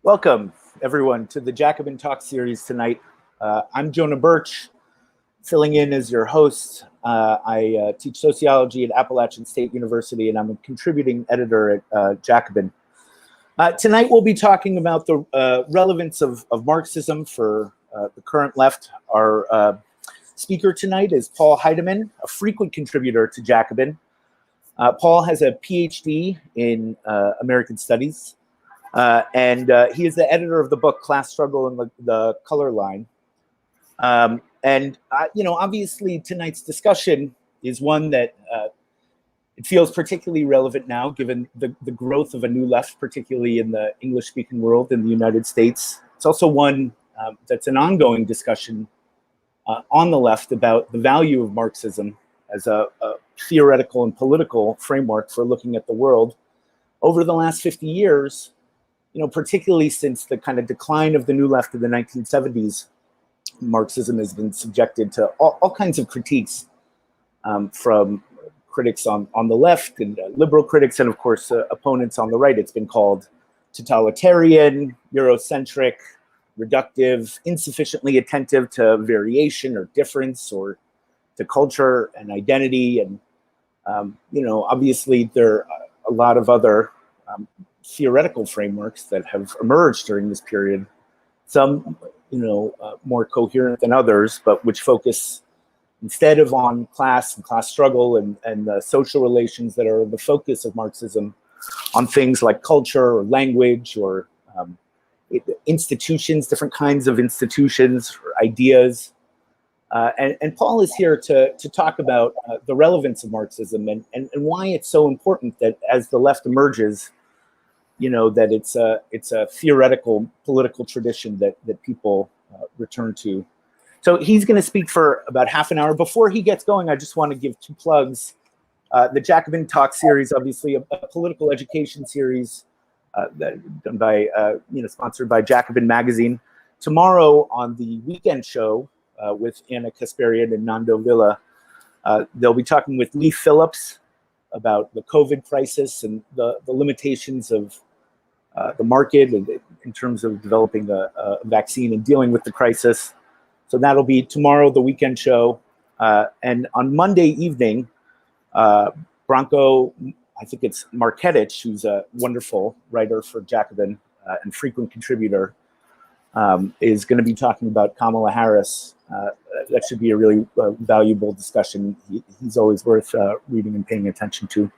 Welcome, everyone, to the Jacobin Talk series tonight. I'm Jonah Birch, filling in as your host. I teach sociology at Appalachian State University, and I'm a contributing editor at Jacobin. Tonight, we'll be talking about the relevance of Marxism for the current left. Our speaker tonight is Paul Heideman, a frequent contributor to Jacobin. Paul has a PhD in American Studies. And he is the editor of the book Class Struggle and the Color Line. Obviously tonight's discussion is one that it feels particularly relevant now, given the growth of a new left, particularly in the English-speaking world in the United States. It's also one that's an ongoing discussion on the left about the value of Marxism as a theoretical and political framework for looking at the world. Over the last 50 years, particularly since the kind of decline of the new left in the 1970s, Marxism has been subjected to all kinds of critiques from critics on the left and liberal critics, and of course, opponents on the right. It's been called totalitarian, Eurocentric, reductive, insufficiently attentive to variation or difference or to culture and identity. And, obviously there are a lot of other theoretical frameworks that have emerged during this period, some more coherent than others, but which focus instead of on class and class struggle and the social relations that are the focus of Marxism, on things like culture or language or institutions, different kinds of institutions or ideas. And Paul is here to talk about the relevance of Marxism and why it's so important that as the left emerges, that it's a theoretical political tradition that people return to. So he's going to speak for about half an hour. Before he gets going, I just want to give two plugs. The Jacobin Talk series, obviously a political education series that done by sponsored by Jacobin Magazine. Tomorrow on the weekend show with Anna Kasparian and Nando Villa, they'll be talking with Lee Phillips about the COVID crisis and the limitations of the market in terms of developing a vaccine and dealing with the crisis. So that'll be tomorrow, the weekend show. And on Monday evening, Branko, I think it's Marketic, who's a wonderful writer for Jacobin and frequent contributor, is going to be talking about Kamala Harris. That should be a really valuable discussion. He's always worth reading and paying attention to.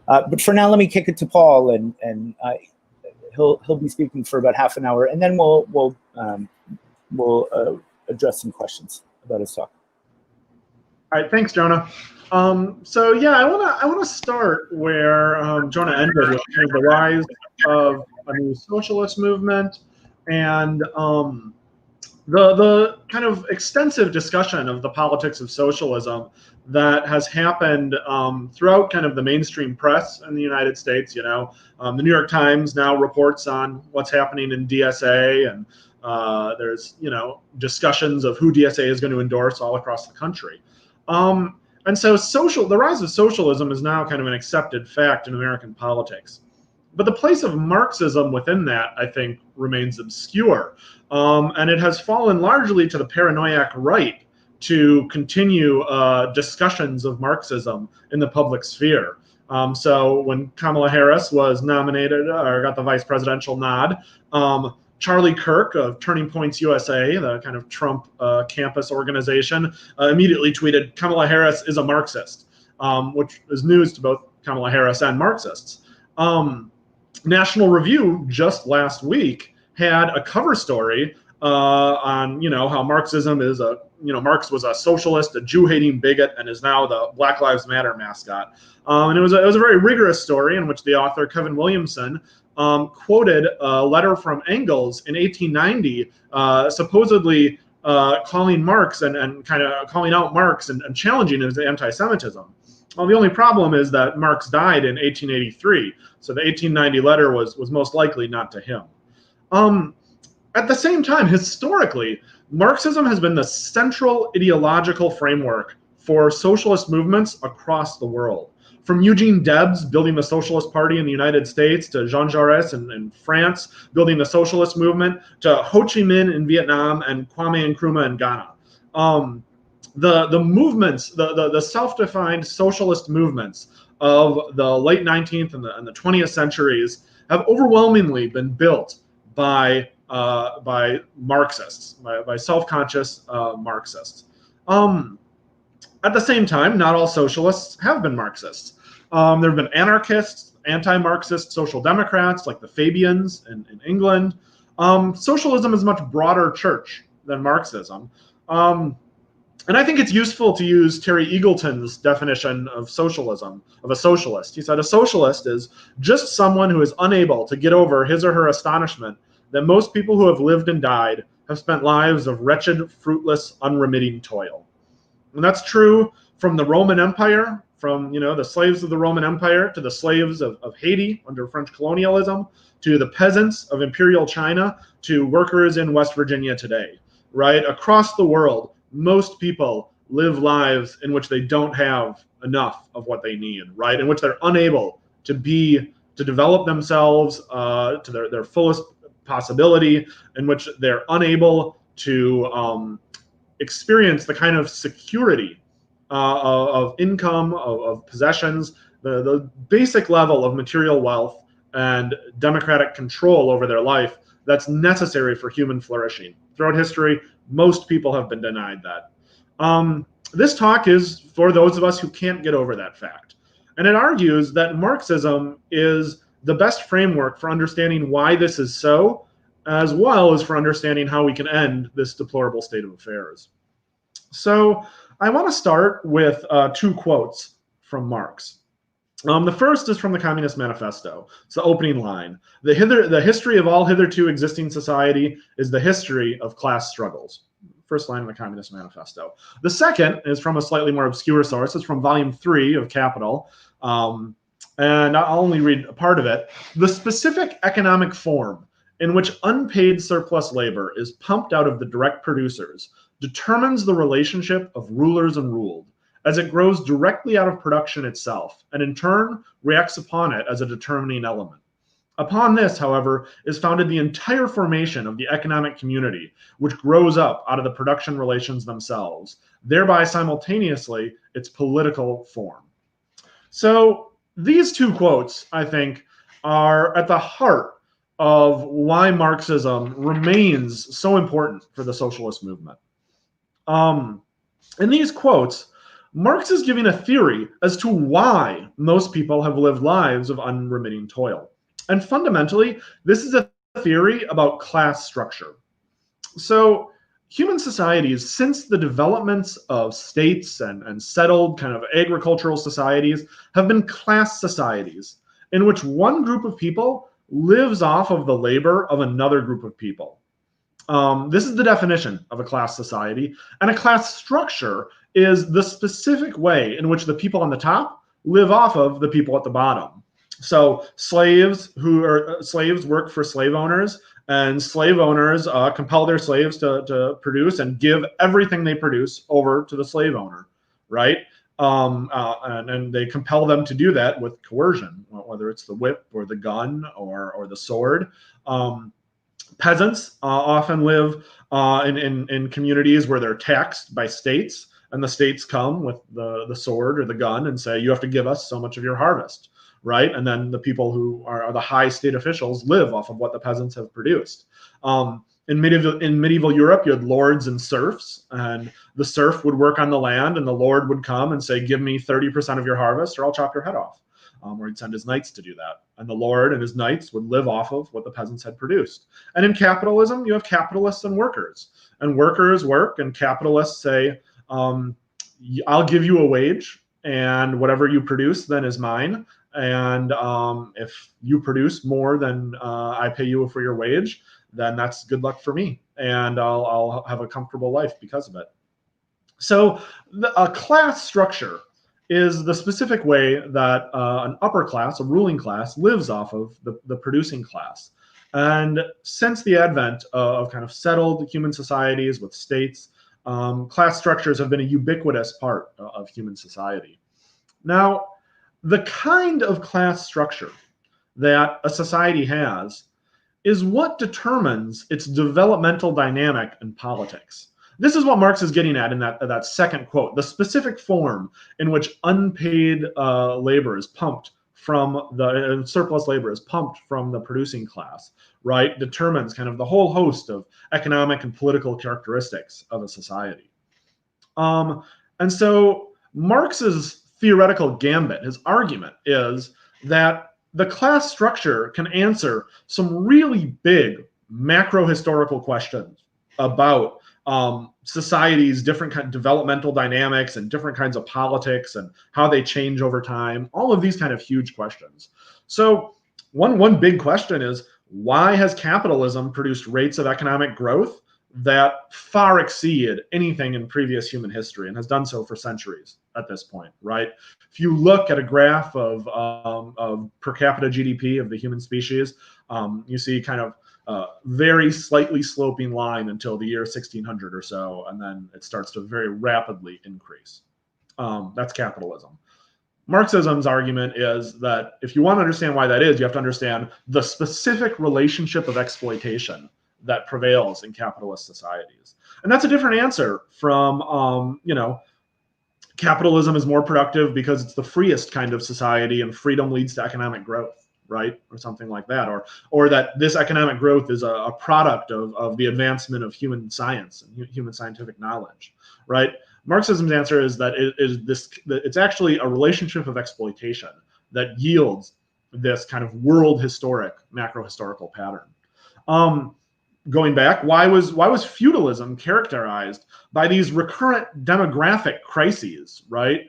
But for now, let me kick it to Paul, and he'll be speaking for about half an hour, and then we'll address some questions about his talk. All right, thanks, Jonah. So yeah, I wanna start where Jonah ended, with kind of the rise of a new socialist movement and the kind of extensive discussion of the politics of socialism that has happened throughout kind of the mainstream press in the United States. The New York Times now reports on what's happening in DSA, and there's discussions of who DSA is going to endorse all across the country. And so the rise of socialism is now kind of an accepted fact in American politics. But the place of Marxism within that, I think, remains obscure. And it has fallen largely to the paranoiac right to continue discussions of Marxism in the public sphere. So when Kamala Harris was nominated or got the vice presidential nod, Charlie Kirk of Turning Points USA, the kind of Trump campus organization, immediately tweeted, "Kamala Harris is a Marxist," which is news to both Kamala Harris and Marxists. National Review just last week had a cover story on how Marxism is Marx was a socialist, a Jew-hating bigot, and is now the Black Lives Matter mascot. And it was a very rigorous story in which the author Kevin Williamson quoted a letter from Engels in 1890, supposedly calling Marx and kind of calling out Marx and challenging his anti-Semitism. Well, the only problem is that Marx died in 1883, so the 1890 letter was most likely not to him. At the same time, historically, Marxism has been the central ideological framework for socialist movements across the world. From Eugene Debs building the Socialist Party in the United States, to Jean Jaurès in France building the socialist movement, to Ho Chi Minh in Vietnam and Kwame Nkrumah in Ghana. The movements, the self-defined socialist movements of the late 19th and the 20th centuries have overwhelmingly been built by Marxists, by self-conscious Marxists. At the same time, not all socialists have been Marxists. There have been anarchists, anti-Marxist social democrats like the Fabians in England. Socialism is a much broader church than Marxism. And I think it's useful to use Terry Eagleton's definition of socialism, of a socialist. He said, a socialist is just someone who is unable to get over his or her astonishment that most people who have lived and died have spent lives of wretched, fruitless, unremitting toil. And that's true from the Roman Empire, from the slaves of the Roman Empire, to the slaves of Haiti under French colonialism, to the peasants of imperial China, to workers in West Virginia today, right? Across the world, most people live lives in which they don't have enough of what they need, right? In which they're unable to develop themselves to their fullest possibility, in which they're unable to experience the kind of security of income, of possessions, the basic level of material wealth and democratic control over their life that's necessary for human flourishing. Throughout history, most people have been denied that. This talk is for those of us who can't get over that fact. And it argues that Marxism is the best framework for understanding why this is so, as well as for understanding how we can end this deplorable state of affairs. So I want to start with two quotes from Marx. The first is from the Communist Manifesto. It's the opening line. The history of all hitherto existing society is the history of class struggles. First line of the Communist Manifesto. The second is from a slightly more obscure source. It's from volume 3 of Capital. And I'll only read a part of it. The specific economic form in which unpaid surplus labor is pumped out of the direct producers determines the relationship of rulers and ruled, as it grows directly out of production itself, and in turn reacts upon it as a determining element. Upon this, however, is founded the entire formation of the economic community, which grows up out of the production relations themselves, thereby simultaneously its political form. So these two quotes, I think, are at the heart of why Marxism remains so important for the socialist movement. In these quotes, Marx is giving a theory as to why most people have lived lives of unremitting toil. And fundamentally, this is a theory about class structure. So human societies, since the developments of states and settled kind of agricultural societies, have been class societies in which one group of people lives off of the labor of another group of people. This is the definition of a class society, and a class structure is the specific way in which the people on the top live off of the people at the bottom. So slaves work for slave owners, and slave owners compel their slaves to produce and give everything they produce over to the slave owner, right? And they compel them to do that with coercion, whether it's the whip or the gun or the sword. Peasants often live in communities where they're taxed by states, and the states come with the sword or the gun and say, you have to give us so much of your harvest, right? And then the people who are the high state officials live off of what the peasants have produced. In medieval Europe, you had lords and serfs, and the serf would work on the land, and the lord would come and say, give me 30% of your harvest or I'll chop your head off. Or he'd send his knights to do that. And the lord and his knights would live off of what the peasants had produced. And in capitalism, you have capitalists and workers. And workers work, and capitalists say, I'll give you a wage, and whatever you produce then is mine. And if you produce more than I pay you for your wage, then that's good luck for me. And I'll have a comfortable life because of it. So a class structure is the specific way that an upper class, a ruling class, lives off of the producing class. And since the advent of kind of settled human societies with states, class structures have been a ubiquitous part of human society. Now, the kind of class structure that a society has is what determines its developmental dynamic in politics. This is what Marx is getting at in that second quote. The specific form in which unpaid labor is pumped from the surplus labor is pumped from the producing class, right, determines kind of the whole host of economic and political characteristics of a society. And so Marx's theoretical gambit, his argument, is that the class structure can answer some really big macro historical questions about society's different kind of developmental dynamics and different kinds of politics and how they change over time, all of these kind of huge questions. So one big question is, why has capitalism produced rates of economic growth that far exceed anything in previous human history, and has done so for centuries at this point, right? If you look at a graph of per capita GDP of the human species, you see kind of very slightly sloping line until the year 1600 or so, and then it starts to very rapidly increase. That's capitalism. Marxism's argument is that if you want to understand why that is, you have to understand the specific relationship of exploitation that prevails in capitalist societies. And that's a different answer from, capitalism is more productive because it's the freest kind of society and freedom leads to economic growth, right? Or something like that. Or that this economic growth is a product of the advancement of human science and human scientific knowledge, right? Marxism's answer is that it's actually a relationship of exploitation that yields this kind of world historic, macro historical pattern. Going back, why was feudalism characterized by these recurrent demographic crises, right?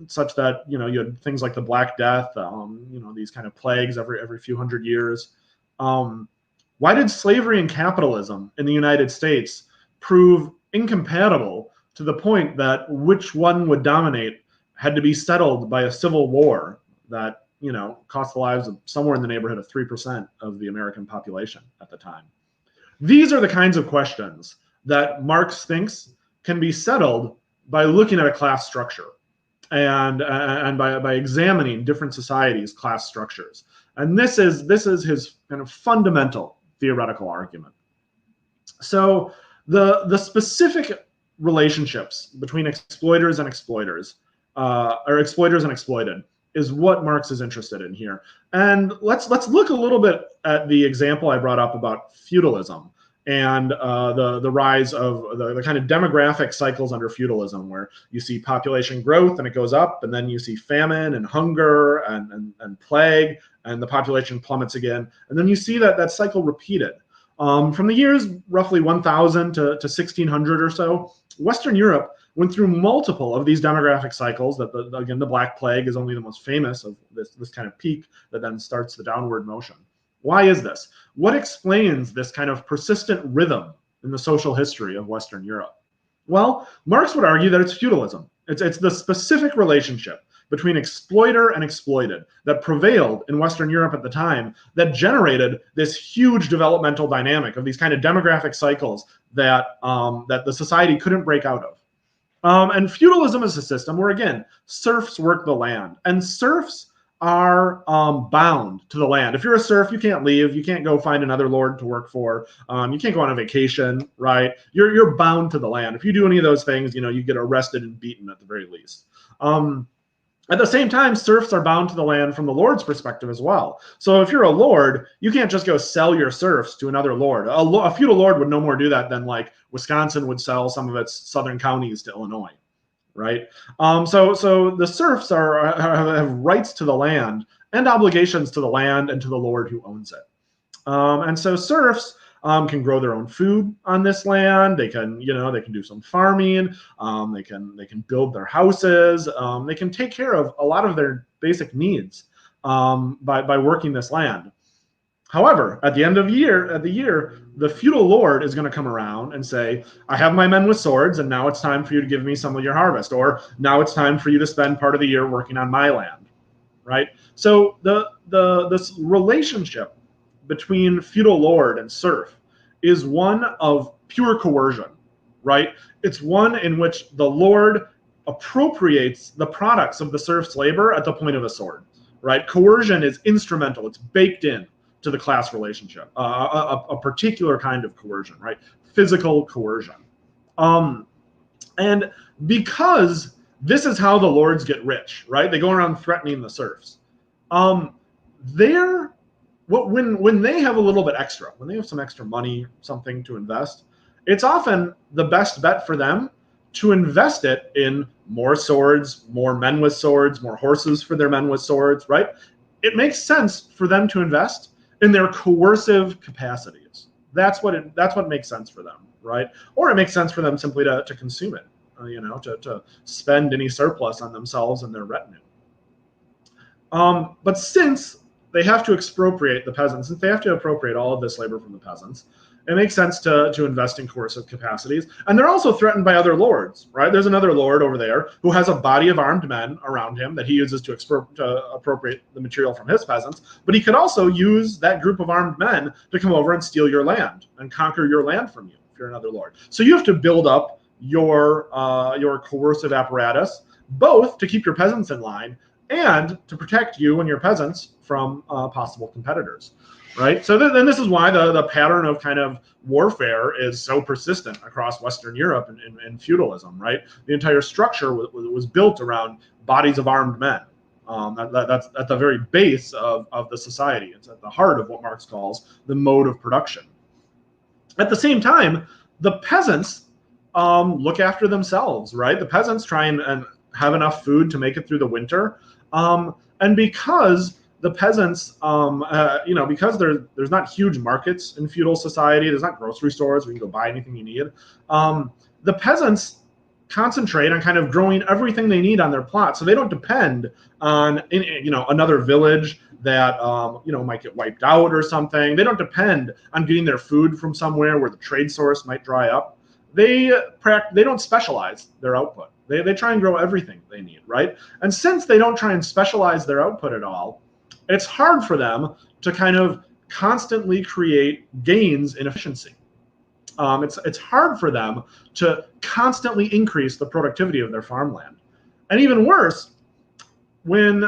Such that you had things like the Black Death, these kind of plagues every few hundred years. Why did slavery and capitalism in the United States prove incompatible to the point that which one would dominate had to be settled by a civil war that cost the lives of somewhere in the neighborhood of 3% of the American population at the time? These are the kinds of questions that Marx thinks can be settled by looking at a class structure and by examining different societies' class structures. And this is his kind of fundamental theoretical argument. So the specific relationships between exploiters and exploiters, or exploiters and exploited, is what Marx is interested in here. And let's look a little bit at the example I brought up about feudalism and the rise of the kind of demographic cycles under feudalism, where you see population growth and it goes up, and then you see famine and hunger and plague, and the population plummets again. And then you see that cycle repeated. From the years roughly 1000 to 1600 or so, Western Europe went through multiple of these demographic cycles. Again, the Black Plague is only the most famous of this kind of peak that then starts the downward motion. Why is this? What explains this kind of persistent rhythm in the social history of Western Europe? Well, Marx would argue that it's feudalism. It's the specific relationship between exploiter and exploited that prevailed in Western Europe at the time that generated this huge developmental dynamic of these kind of demographic cycles that the society couldn't break out of. And feudalism is a system where, again, serfs work the land, and serfs are bound to the land. If you're a serf, you can't leave. You can't go find another lord to work for. You can't go on a vacation, right? You're bound to the land. If you do any of those things, you get arrested and beaten at the very least. At the same time, serfs are bound to the land from the lord's perspective as well. So if you're a lord, you can't just go sell your serfs to another lord. A feudal lord would no more do that than like Wisconsin would sell some of its southern counties to Illinois, right? So the serfs have rights to the land and obligations to the land and to the lord who owns it. And so serfs can grow their own food on this land. They can, they can do some farming. They can build their houses. They can take care of a lot of their basic needs by working this land. However, at the end of the year, the feudal lord is going to come around and say, I have my men with swords, and now it's time for you to give me some of your harvest, or now it's time for you to spend part of the year working on my land, right? So this relationship between feudal lord and serf is one of pure coercion, right? It's one in which the lord appropriates the products of the serf's labor at the point of a sword, right? Coercion is instrumental. It's baked in to the class relationship, a particular kind of coercion, right? Physical coercion. And because this is how the lords get rich, right? They go around threatening the serfs. When they have a little bit extra, when they have some extra money, something to invest, it's often the best bet for them to invest it in more swords, more men with swords, more horses for their men with swords, right? It makes sense for them to invest in their coercive capacities. That's what makes sense for them, right? Or it makes sense for them simply to consume it, to spend any surplus on themselves and their retinue. But since they have to expropriate the peasants, since they have to appropriate all of this labor from the peasants, it makes sense to invest in coercive capacities. And they're also threatened by other lords, right? There's another lord over there who has a body of armed men around him that he uses to appropriate the material from his peasants. But he could also use that group of armed men to come over and steal your land and conquer your land from you if you're another lord. So you have to build up your coercive apparatus, both to keep your peasants in line and to protect you and your peasants from possible competitors. Right. So then this is why the pattern of kind of warfare is so persistent across Western Europe and feudalism. Right. The entire structure was built around bodies of armed men. That's at the very base of the society. It's at the heart of what Marx calls the mode of production. At the same time, the peasants look after themselves. Right. The peasants try and have enough food to make it through the winter. And because the peasants, because there's not huge markets in feudal society, there's not grocery stores where you can go buy anything you need. The peasants concentrate on kind of growing everything they need on their plot, so they don't depend on another village that might get wiped out or something. They don't depend on getting their food from somewhere where the trade source might dry up. They don't specialize their output. They try and grow everything they need, right? And since they don't try and specialize their output at all, it's hard for them to kind of constantly create gains in efficiency. It's hard for them to constantly increase the productivity of their farmland. And even worse, when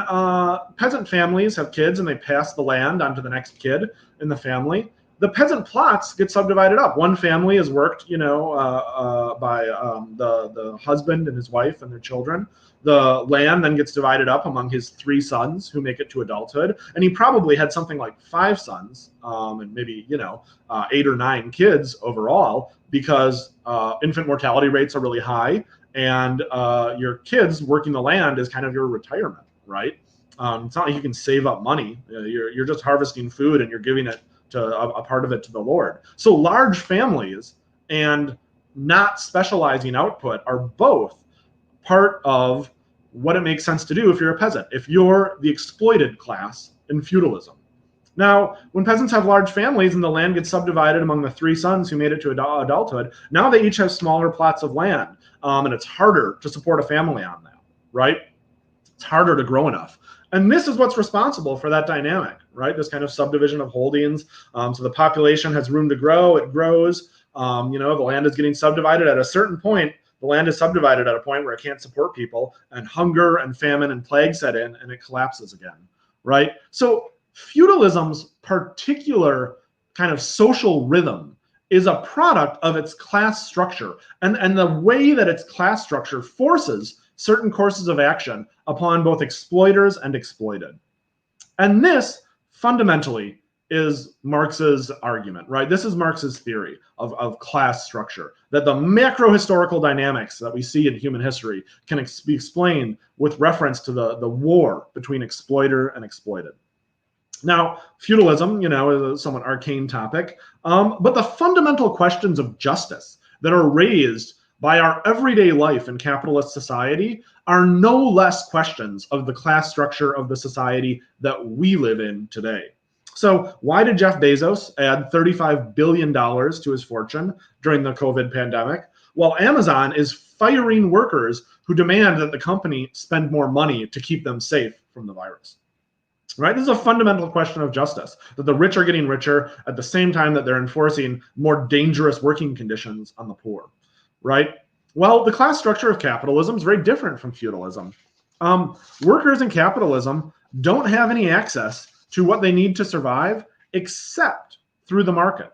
peasant families have kids and they pass the land on to the next kid in the family, the peasant plots get subdivided up. One family is worked, by the husband and his wife and their children. The land then gets divided up among his 3 sons who make it to adulthood. And he probably had something like 5 sons and maybe, 8 or 9 kids overall, because infant mortality rates are really high. And your kids working the land is kind of your retirement, right? It's not like you can save up money. You're just harvesting food and you're giving it to a part of it to the Lord. So large families and not specializing output are both part of what it makes sense to do if you're a peasant, if you're the exploited class in feudalism. Now, when peasants have large families and the land gets subdivided among the 3 sons who made it to adulthood, now they each have smaller plots of land, and it's harder to support a family on that, right? It's harder to grow enough. And this is what's responsible for that dynamic, right? This kind of subdivision of holdings. So the population has room to grow, it grows. The land is getting subdivided at a certain point. The land is subdivided at a point where it can't support people, and hunger and famine and plague set in, and it collapses again, right? So feudalism's particular kind of social rhythm is a product of its class structure, and the way that its class structure forces certain courses of action upon both exploiters and exploited. And this fundamentally is Marx's argument, right? This is Marx's theory of class structure, that the macro historical dynamics that we see in human history can be explained with reference to the war between exploiter and exploited. Now, feudalism, is a somewhat arcane topic, but the fundamental questions of justice that are raised by our everyday life in capitalist society are no less questions of the class structure of the society that we live in today. So why did Jeff Bezos add $35 billion to his fortune during the COVID pandemic? Well, Amazon is firing workers who demand that the company spend more money to keep them safe from the virus. Right? This is a fundamental question of justice, that the rich are getting richer at the same time that they're enforcing more dangerous working conditions on the poor. Right? Well, the class structure of capitalism is very different from feudalism. Workers in capitalism don't have any access to what they need to survive except through the market,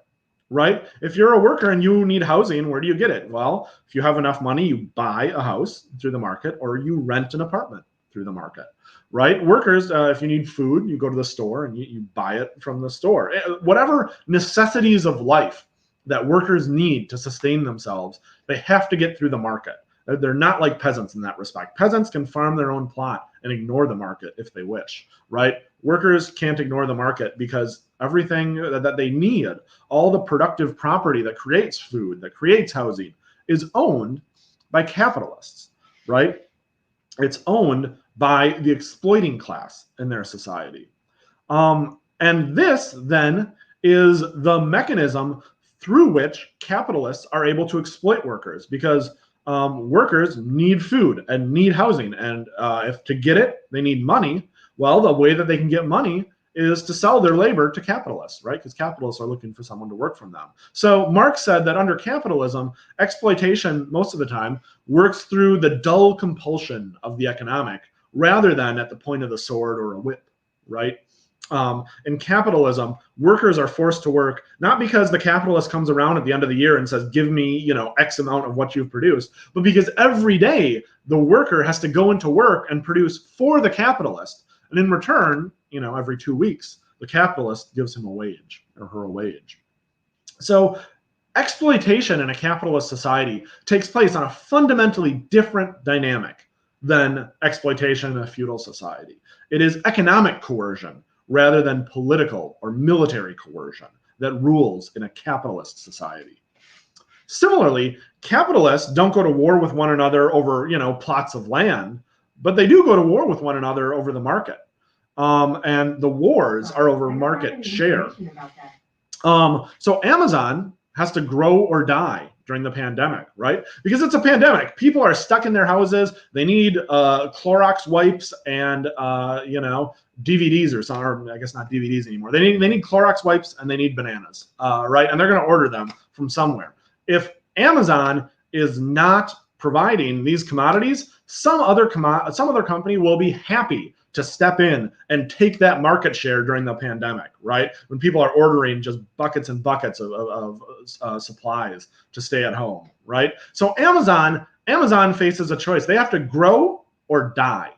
right? If you're a worker and you need housing, where do you get it? Well, if you have enough money, you buy a house through the market, or you rent an apartment through the market, right? Workers, if you need food, you go to the store and you buy it from the store. Whatever necessities of life that workers need to sustain themselves, they have to get through the market. They're not like peasants in that respect. Peasants can farm their own plot and ignore the market if they wish, right? Workers can't ignore the market because everything that they need, all the productive property that creates food, that creates housing, is owned by capitalists, right? It's owned by the exploiting class in their society. And this then is the mechanism through which capitalists are able to exploit workers, because workers need food and need housing, and if to get it they need money. Well, the way that they can get money is to sell their labor to capitalists, right? Because capitalists are looking for someone to work from them. So Marx said that under capitalism, exploitation most of the time works through the dull compulsion of the economic rather than at the point of the sword or a whip, right? In capitalism, workers are forced to work not because the capitalist comes around at the end of the year and says, give me, X amount of what you've produced, but because every day the worker has to go into work and produce for the capitalist. And in return, every 2 weeks, the capitalist gives him a wage or her a wage. So exploitation in a capitalist society takes place on a fundamentally different dynamic than exploitation in a feudal society. It is economic coercion rather than political or military coercion that rules in a capitalist society. Similarly, capitalists don't go to war with one another over, plots of land, but they do go to war with one another over the market. And the wars are over market share. So Amazon has to grow or die during the pandemic, right? Because it's a pandemic. People are stuck in their houses. They need Clorox wipes and DVDs or something, or I guess not DVDs anymore. They need Clorox wipes and they need bananas, right? And they're going to order them from somewhere. If Amazon is not providing these commodities, some other company will be happy to step in and take that market share during the pandemic, right? When people are ordering just buckets and buckets of supplies to stay at home, right? So Amazon faces a choice. They have to grow or die,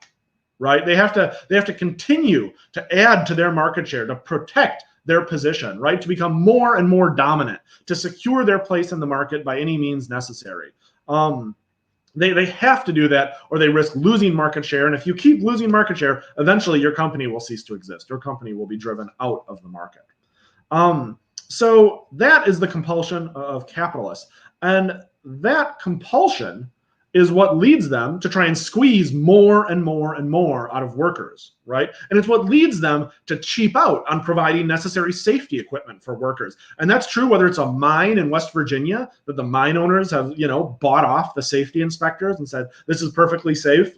right? They have to continue to add to their market share, to protect their position, right? To become more and more dominant, to secure their place in the market by any means necessary. They have to do that, or they risk losing market share. And if you keep losing market share, eventually your company will cease to exist. Your company will be driven out of the market. So that is the compulsion of capitalists. And that compulsion is what leads them to try and squeeze more and more and more out of workers, right? And it's what leads them to cheap out on providing necessary safety equipment for workers. And that's true whether it's a mine in West Virginia that the mine owners have, bought off the safety inspectors and said, this is perfectly safe.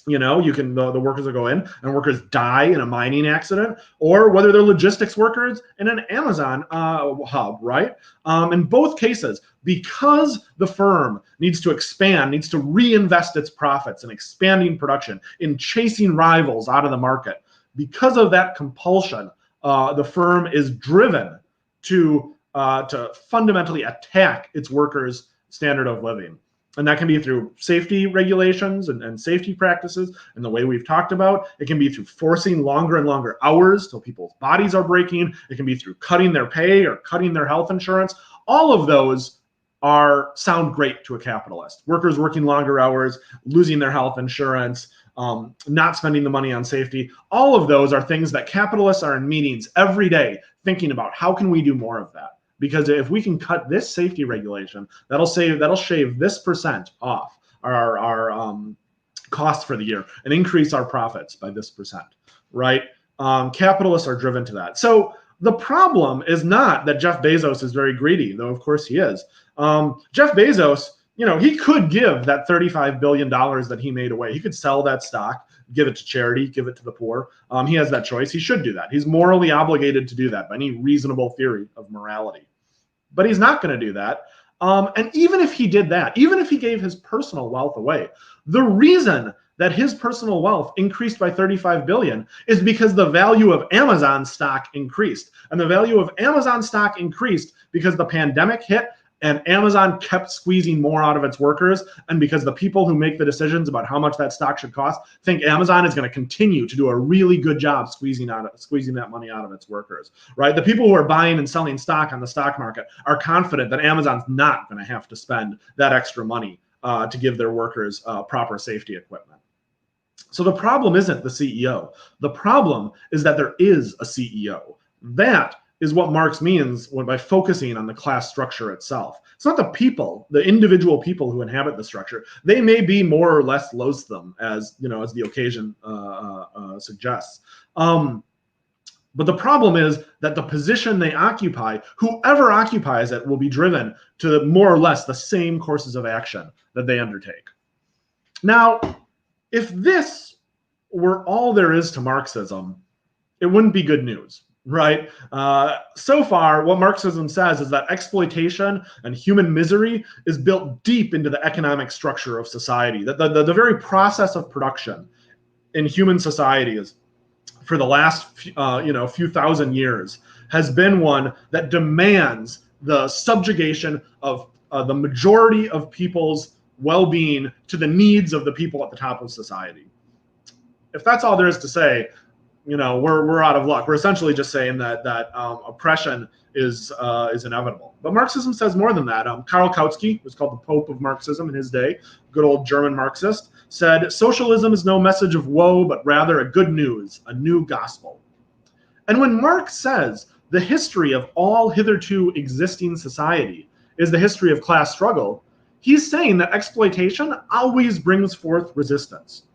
The workers will go in and workers die in a mining accident, or whether they're logistics workers in an Amazon hub, right? In both cases, because the firm needs to expand, needs to reinvest its profits in expanding production, in chasing rivals out of the market, because of that compulsion, the firm is driven to fundamentally attack its workers' standard of living. And that can be through safety regulations and safety practices and the way we've talked about. It can be through forcing longer and longer hours till people's bodies are breaking. It can be through cutting their pay or cutting their health insurance. All of those sound great to a capitalist. Workers working longer hours, losing their health insurance, not spending the money on safety. All of those are things that capitalists are in meetings every day thinking about. How can we do more of that? Because if we can cut this safety regulation, that'll shave this percent off our cost for the year and increase our profits by this percent, right? Capitalists are driven to that. So the problem is not that Jeff Bezos is very greedy, though of course he is. Jeff Bezos, he could give that $35 billion that he made away. He could sell that stock, give it to charity, give it to the poor. He has that choice. He should do that. He's morally obligated to do that by any reasonable theory of morality. But he's not going to do that. And even if he did that, even if he gave his personal wealth away, the reason that his personal wealth increased by 35 billion is because the value of Amazon stock increased. And the value of Amazon stock increased because the pandemic hit and Amazon kept squeezing more out of its workers, and because the people who make the decisions about how much that stock should cost think Amazon is going to continue to do a really good job squeezing that money out of its workers, right? The people who are buying and selling stock on the stock market are confident that Amazon's not going to have to spend that extra money to give their workers proper safety equipment. So the problem isn't the CEO. The problem is that there is a CEO. That is what Marx means by focusing on the class structure itself. It's not the people, the individual people who inhabit the structure. They may be more or less loathsome, as the occasion suggests. But the problem is that the position they occupy, whoever occupies it, will be driven to more or less the same courses of action that they undertake. Now, if this were all there is to Marxism, it wouldn't be good news. Right. So far, what Marxism says is that exploitation and human misery is built deep into the economic structure of society. That the very process of production in human societies for the last few thousand years has been one that demands the subjugation of the majority of people's well-being to the needs of the people at the top of society. If that's all there is to say, we're out of luck. We're essentially just saying that oppression is inevitable. But Marxism says more than that. Karl Kautsky was called the Pope of Marxism in his day, good old German Marxist, said, "Socialism is no message of woe, but rather a good news, a new gospel." And when Marx says the history of all hitherto existing society is the history of class struggle, he's saying that exploitation always brings forth resistance.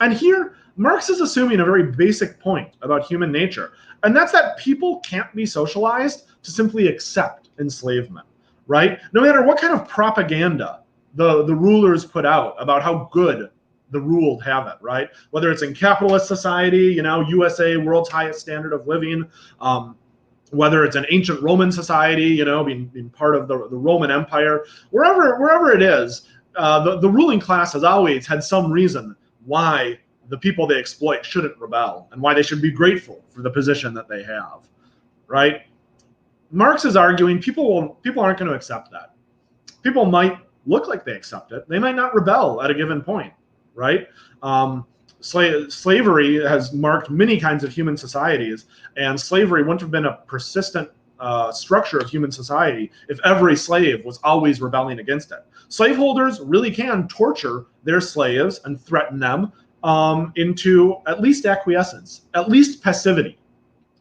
And here, Marx is assuming a very basic point about human nature, and that's that people can't be socialized to simply accept enslavement, right? No matter what kind of propaganda the rulers put out about how good the ruled have it, right? Whether it's in capitalist society, USA, world's highest standard of living, whether it's an ancient Roman society, being part of the Roman Empire, wherever it is, the ruling class has always had some reason why the people they exploit shouldn't rebel and why they should be grateful for the position that they have, right? Marx is arguing people aren't going to accept that. People might look like they accept it. They might not rebel at a given point, right? Slavery has marked many kinds of human societies, and slavery wouldn't have been a persistent structure of human society if every slave was always rebelling against it. Slaveholders really can torture their slaves and threaten them into at least acquiescence, at least passivity,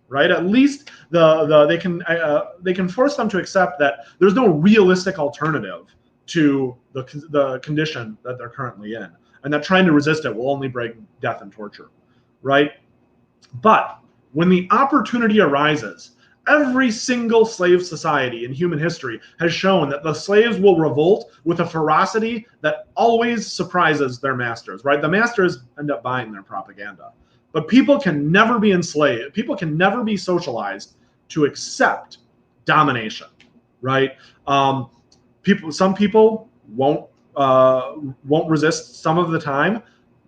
right? At least they can force them to accept that there's no realistic alternative to the condition that they're currently in, and that trying to resist it will only bring death and torture, right? But when the opportunity arises, every single slave society in human history has shown that the slaves will revolt with a ferocity that always surprises their masters, right? The masters end up buying their propaganda. But people can never be enslaved. People can never be socialized to accept domination, right? Some people won't resist some of the time,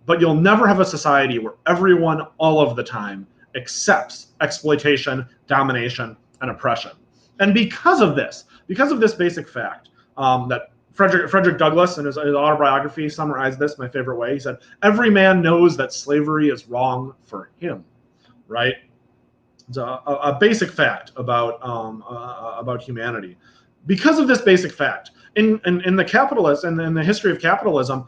but you'll never have a society where everyone all of the time accepts exploitation, domination, and oppression. And because of this basic fact, that Frederick Douglass in his autobiography summarized this my favorite way. He said, "Every man knows that slavery is wrong for him," right? It's a basic fact about humanity. Because of this basic fact, in the capitalist and in the history of capitalism,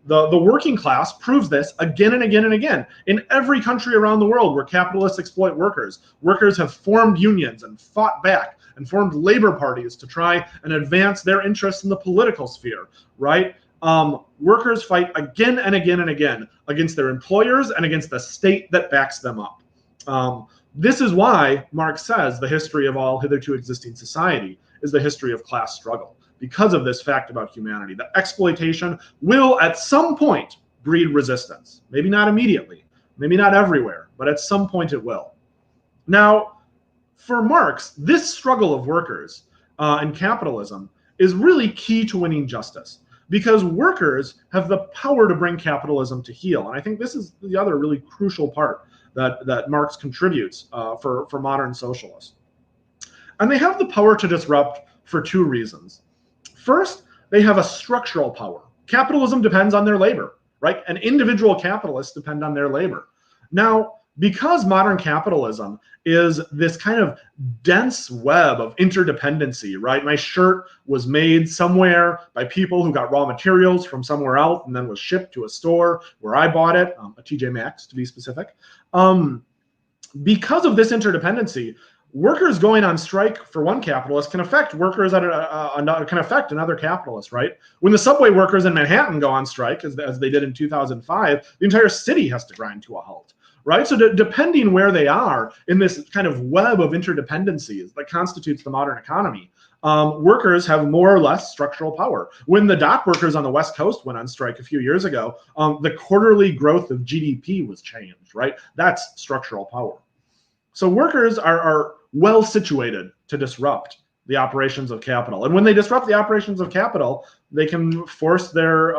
the working class proves this again and again and again. In every country around the world where capitalists exploit workers, workers have formed unions and fought back and formed labor parties to try and advance their interests in the political sphere, right? Workers fight again and again and again against their employers and against the state that backs them up. This is why Marx says the history of all hitherto existing society is the history of class struggle, because of this fact about humanity. That exploitation will at some point breed resistance. Maybe not immediately, maybe not everywhere, but at some point it will. Now, for Marx, this struggle of workers and capitalism is really key to winning justice, because workers have the power to bring capitalism to heel. And I think this is the other really crucial part that Marx contributes for modern socialists. And they have the power to disrupt for two reasons. First, they have a structural power. Capitalism depends on their labor, right? And individual capitalists depend on their labor. Now, because modern capitalism is this kind of dense web of interdependency, right? My shirt was made somewhere by people who got raw materials from somewhere else and then was shipped to a store where I bought it, a TJ Maxx to be specific. Because of this interdependency, workers going on strike for one capitalist can affect workers at can affect another capitalist, right? When the subway workers in Manhattan go on strike, as they did in 2005, the entire city has to grind to a halt, right? So depending where they are in this kind of web of interdependencies that constitutes the modern economy, workers have more or less structural power. When the dock workers on the West Coast went on strike a few years ago, the quarterly growth of GDP was changed, right? That's structural power. So workers are well situated to disrupt the operations of capital. And when they disrupt the operations of capital, they can force their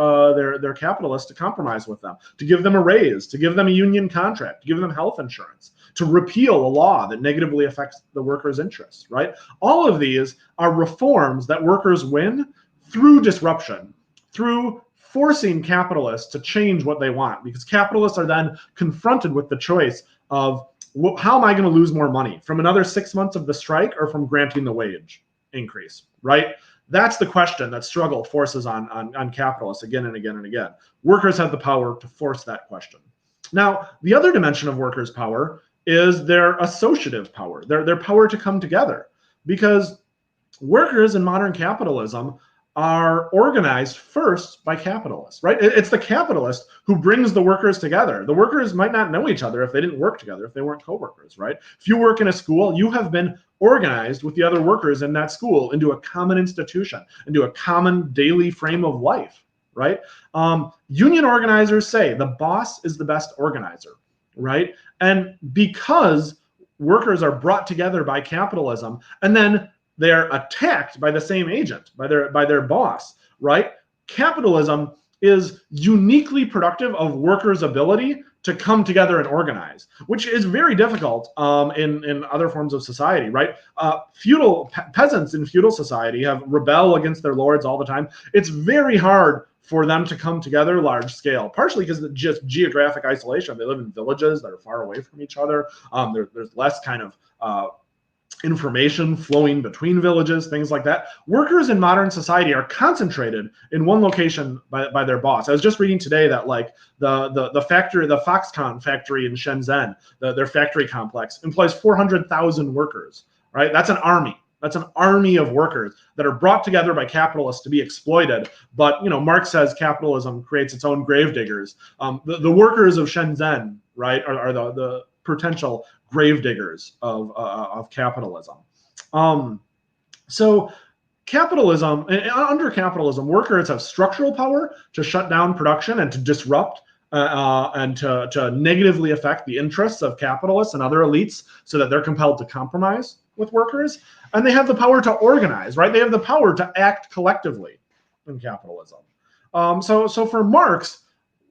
capitalists to compromise with them, to give them a raise, to give them a union contract, to give them health insurance, to repeal a law that negatively affects the workers' interests, right? All of these are reforms that workers win through disruption, through forcing capitalists to change what they want, because capitalists are then confronted with the choice of, how am I going to lose more money? From another 6 months of the strike or from granting the wage increase, right? That's the question that struggle forces on capitalists again and again and again. Workers have the power to force that question. Now, the other dimension of workers' power is their associative power, their power to come together, because workers in modern capitalism are organized first by capitalists, right? It's the capitalist who brings the workers together. The workers might not know each other if they didn't work together, if they weren't co-workers, right? If you work in a school, you have been organized with the other workers in that school into a common institution, into a common daily frame of life, right? Union organizers say the boss is the best organizer, right? And because workers are brought together by capitalism, and then they're attacked by the same agent, by their boss, right? Capitalism is uniquely productive of workers' ability to come together and organize, which is very difficult in other forms of society, right? Peasants in feudal society rebel against their lords all the time. It's very hard for them to come together large scale, partially because of just geographic isolation. They live in villages that are far away from each other. There's less kind of information flowing between villages, things like that. Workers in modern society are concentrated in one location by their boss. I was just reading today that like the factory, the Foxconn factory in Shenzhen, their factory complex employs 400,000 workers, right? That's an army. That's an army of workers that are brought together by capitalists to be exploited. But, Marx says capitalism creates its own gravediggers. The workers of Shenzhen, right, are the potential gravediggers of capitalism. So capitalism, under capitalism, workers have structural power to shut down production and to disrupt and to negatively affect the interests of capitalists and other elites so that they're compelled to compromise with workers. And they have the power to organize, right? They have the power to act collectively in capitalism. So for Marx,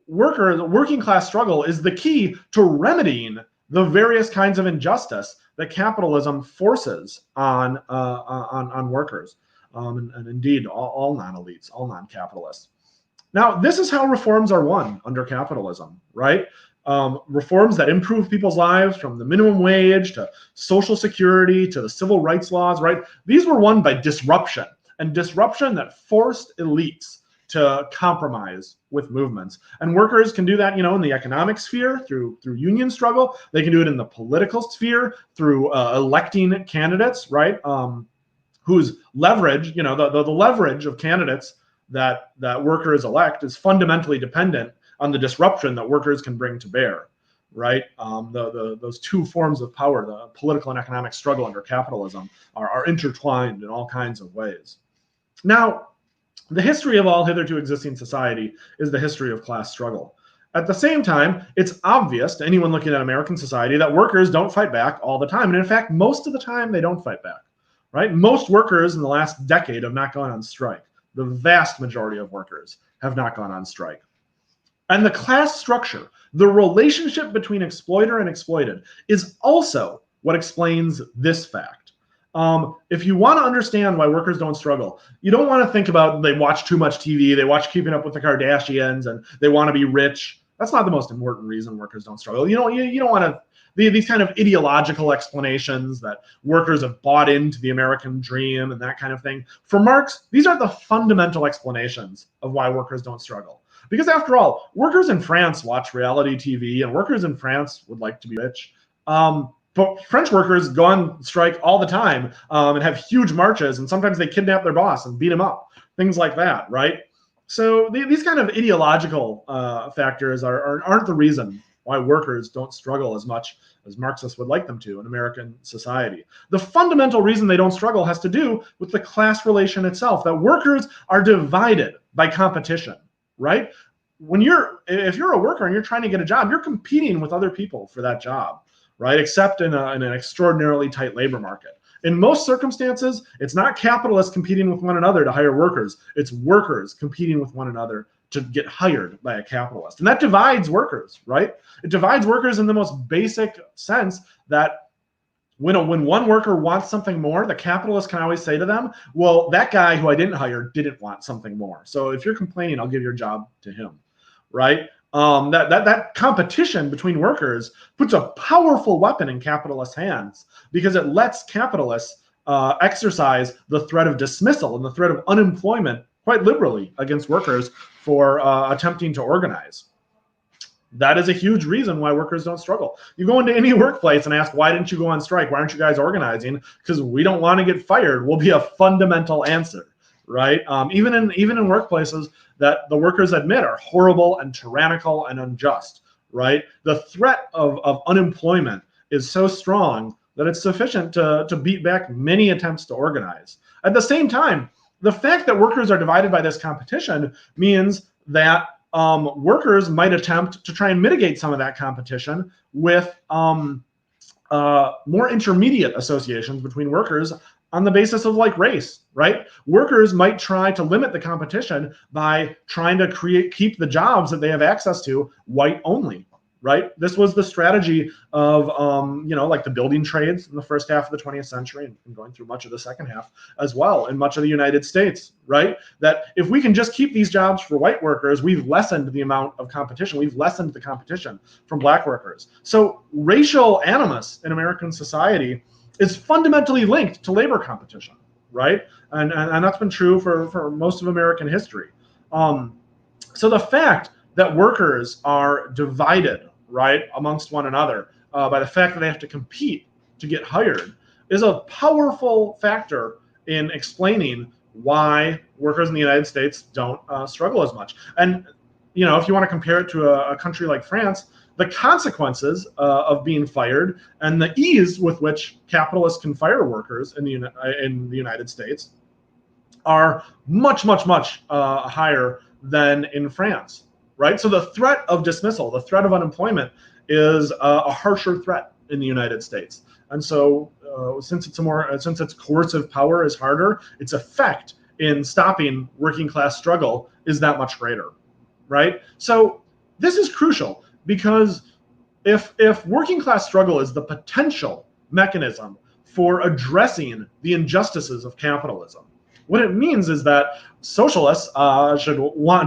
working class struggle is the key to remedying the various kinds of injustice that capitalism forces on workers, and indeed all non-elites, all non-capitalists. Now, this is how reforms are won under capitalism, right? Reforms that improve people's lives, from the minimum wage to social security to the civil rights laws, right? These were won by disruption, and disruption that forced elites to compromise with movements. And workers can do that, in the economic sphere through union struggle. They can do it in the political sphere through electing candidates, right? Whose leverage, the leverage of candidates that workers elect is fundamentally dependent on the disruption that workers can bring to bear. right? Those two forms of power, the political and economic struggle under capitalism, are intertwined in all kinds of ways. Now, the history of all hitherto existing society is the history of class struggle. At the same time, it's obvious to anyone looking at American society that workers don't fight back all the time. And in fact, most of the time, they don't fight back, right? Most workers in the last decade have not gone on strike. The vast majority of workers have not gone on strike. And the class structure, the relationship between exploiter and exploited, is also what explains this fact. If you want to understand why workers don't struggle, you don't want to think about they watch too much TV, they watch Keeping Up with the Kardashians, and they want to be rich. That's not the most important reason workers don't struggle. You don't want to these kind of ideological explanations that workers have bought into the American dream and that kind of thing. For Marx, these are the fundamental explanations of why workers don't struggle. Because after all, workers in France watch reality TV, and workers in France would like to be rich. But French workers go on strike all the time and have huge marches, and sometimes they kidnap their boss and beat him up, things like that, right? So these kind of ideological factors aren't the reason why workers don't struggle as much as Marxists would like them to in American society. The fundamental reason they don't struggle has to do with the class relation itself, that workers are divided by competition, right? If you're a worker and you're trying to get a job, you're competing with other people for that job, right? Except in an extraordinarily tight labor market. In most circumstances, it's not capitalists competing with one another to hire workers. It's workers competing with one another to get hired by a capitalist. And that divides workers, right? It divides workers in the most basic sense that when one worker wants something more, the capitalist can always say to them, well, that guy who I didn't hire didn't want something more. So if you're complaining, I'll give your job to him, right? That competition between workers puts a powerful weapon in capitalist hands because it lets capitalists exercise the threat of dismissal and the threat of unemployment quite liberally against workers for attempting to organize. That is a huge reason why workers don't struggle. You go into any workplace and ask, why didn't you go on strike? Why aren't you guys organizing? Because we don't want to get fired will be a fundamental answer, right? Even in workplaces that the workers admit are horrible and tyrannical and unjust, right? The threat of unemployment is so strong that it's sufficient to beat back many attempts to organize. At the same time, the fact that workers are divided by this competition means that workers might attempt to try and mitigate some of that competition with more intermediate associations between workers on the basis of like race, right? Workers might try to limit the competition by trying to keep the jobs that they have access to white only, right? This was the strategy of, like the building trades in the first half of the 20th century and going through much of the second half as well in much of the United States, right? That if we can just keep these jobs for white workers, we've lessened the amount of competition. We've lessened the competition from black workers. So racial animus in American society is fundamentally linked to labor competition, right? And that's been true for most of American history. So the fact that workers are divided, right, amongst one another by the fact that they have to compete to get hired is a powerful factor in explaining why workers in the United States don't struggle as much. And if you want to compare it to a country like France, the consequences of being fired and the ease with which capitalists can fire workers in the United States are much, much, much higher than in France, right? So the threat of dismissal, the threat of unemployment is a harsher threat in the United States. And so since its coercive power is harder, its effect in stopping working class struggle is that much greater, right? So this is crucial because if working class struggle is the potential mechanism for addressing the injustices of capitalism, what it means is that socialists should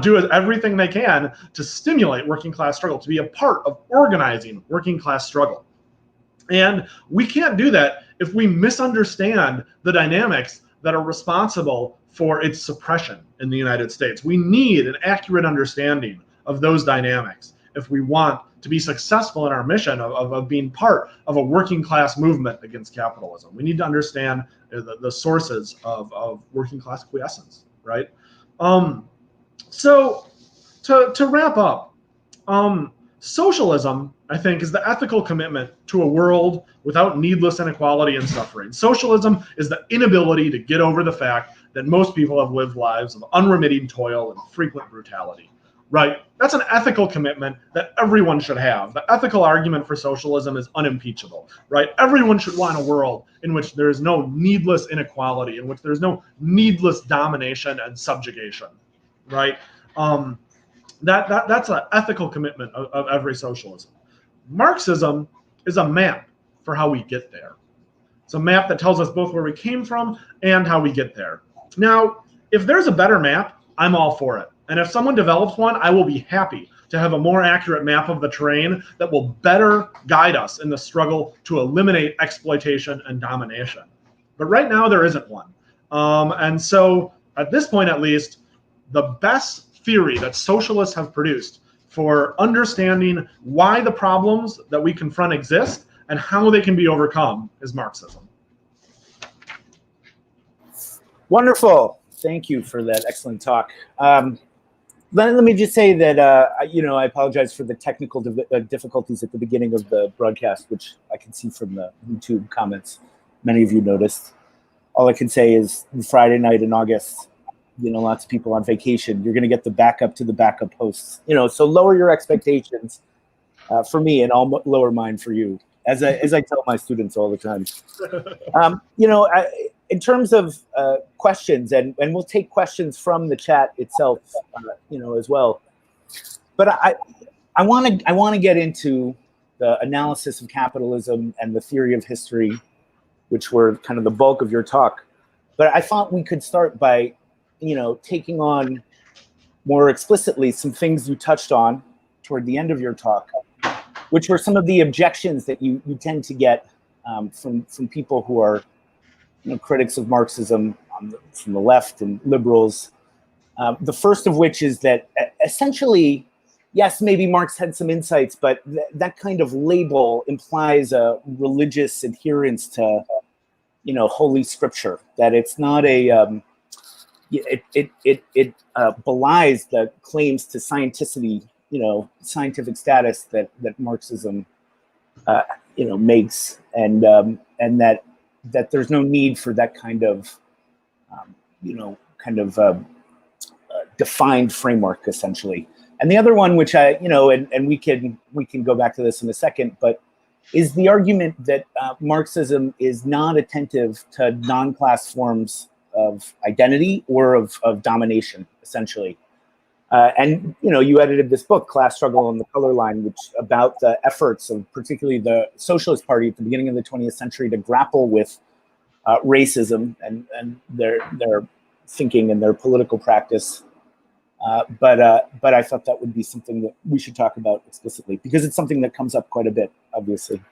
do everything they can to stimulate working class struggle, to be a part of organizing working class struggle. And we can't do that if we misunderstand the dynamics that are responsible for its suppression in the United States. We need an accurate understanding of those dynamics if we want to be successful in our mission of being part of a working class movement against capitalism. We need to understand the sources of working class quiescence, right? So to wrap up, socialism I think, is the ethical commitment to a world without needless inequality and suffering. Socialism is the inability to get over the fact that most people have lived lives of unremitting toil and frequent brutality. Right? That's an ethical commitment that everyone should have. The ethical argument for socialism is unimpeachable. Right? Everyone should want a world in which there is no needless inequality, in which there is no needless domination and subjugation. Right? That's an ethical commitment of every socialism. Marxism is a map for how we get there. It's a map that tells us both where we came from and how we get there. Now, if there's a better map, I'm all for it. And if someone develops one, I will be happy to have a more accurate map of the terrain that will better guide us in the struggle to eliminate exploitation and domination. But right now, there isn't one. And so, at this point at least, the best theory that socialists have produced for understanding why the problems that we confront exist and how they can be overcome is Marxism. Wonderful. Thank you for that excellent talk. Let me just say that, I apologize for the technical difficulties at the beginning of the broadcast, which I can see from the YouTube comments. Many of you noticed. All I can say is Friday night in August, lots of people on vacation. You're going to get the backup to the backup hosts. So lower your expectations for me, and I'll lower mine for you, as I tell my students all the time. In terms of questions, and we'll take questions from the chat itself, as well. But I want to get into the analysis of capitalism and the theory of history, which were kind of the bulk of your talk. But I thought we could start by taking on more explicitly some things you touched on toward the end of your talk, which were some of the objections that you tend to get from people who are critics of Marxism from the left and liberals. The first of which is that essentially, yes, maybe Marx had some insights, but that kind of label implies a religious adherence to Holy Scripture, that it's not a it belies the claims to scientificity, scientific status that Marxism, makes, and that there's no need for that kind of, defined framework, essentially. And the other one, which and we can go back to this in a second, but is the argument that Marxism is not attentive to non-class forms of identity or of domination, essentially. And you edited this book, Class Struggle on the Color Line, which about the efforts of particularly the Socialist Party at the beginning of the 20th century to grapple with racism and their thinking and their political practice. But I thought that would be something that we should talk about explicitly, because it's something that comes up quite a bit, obviously.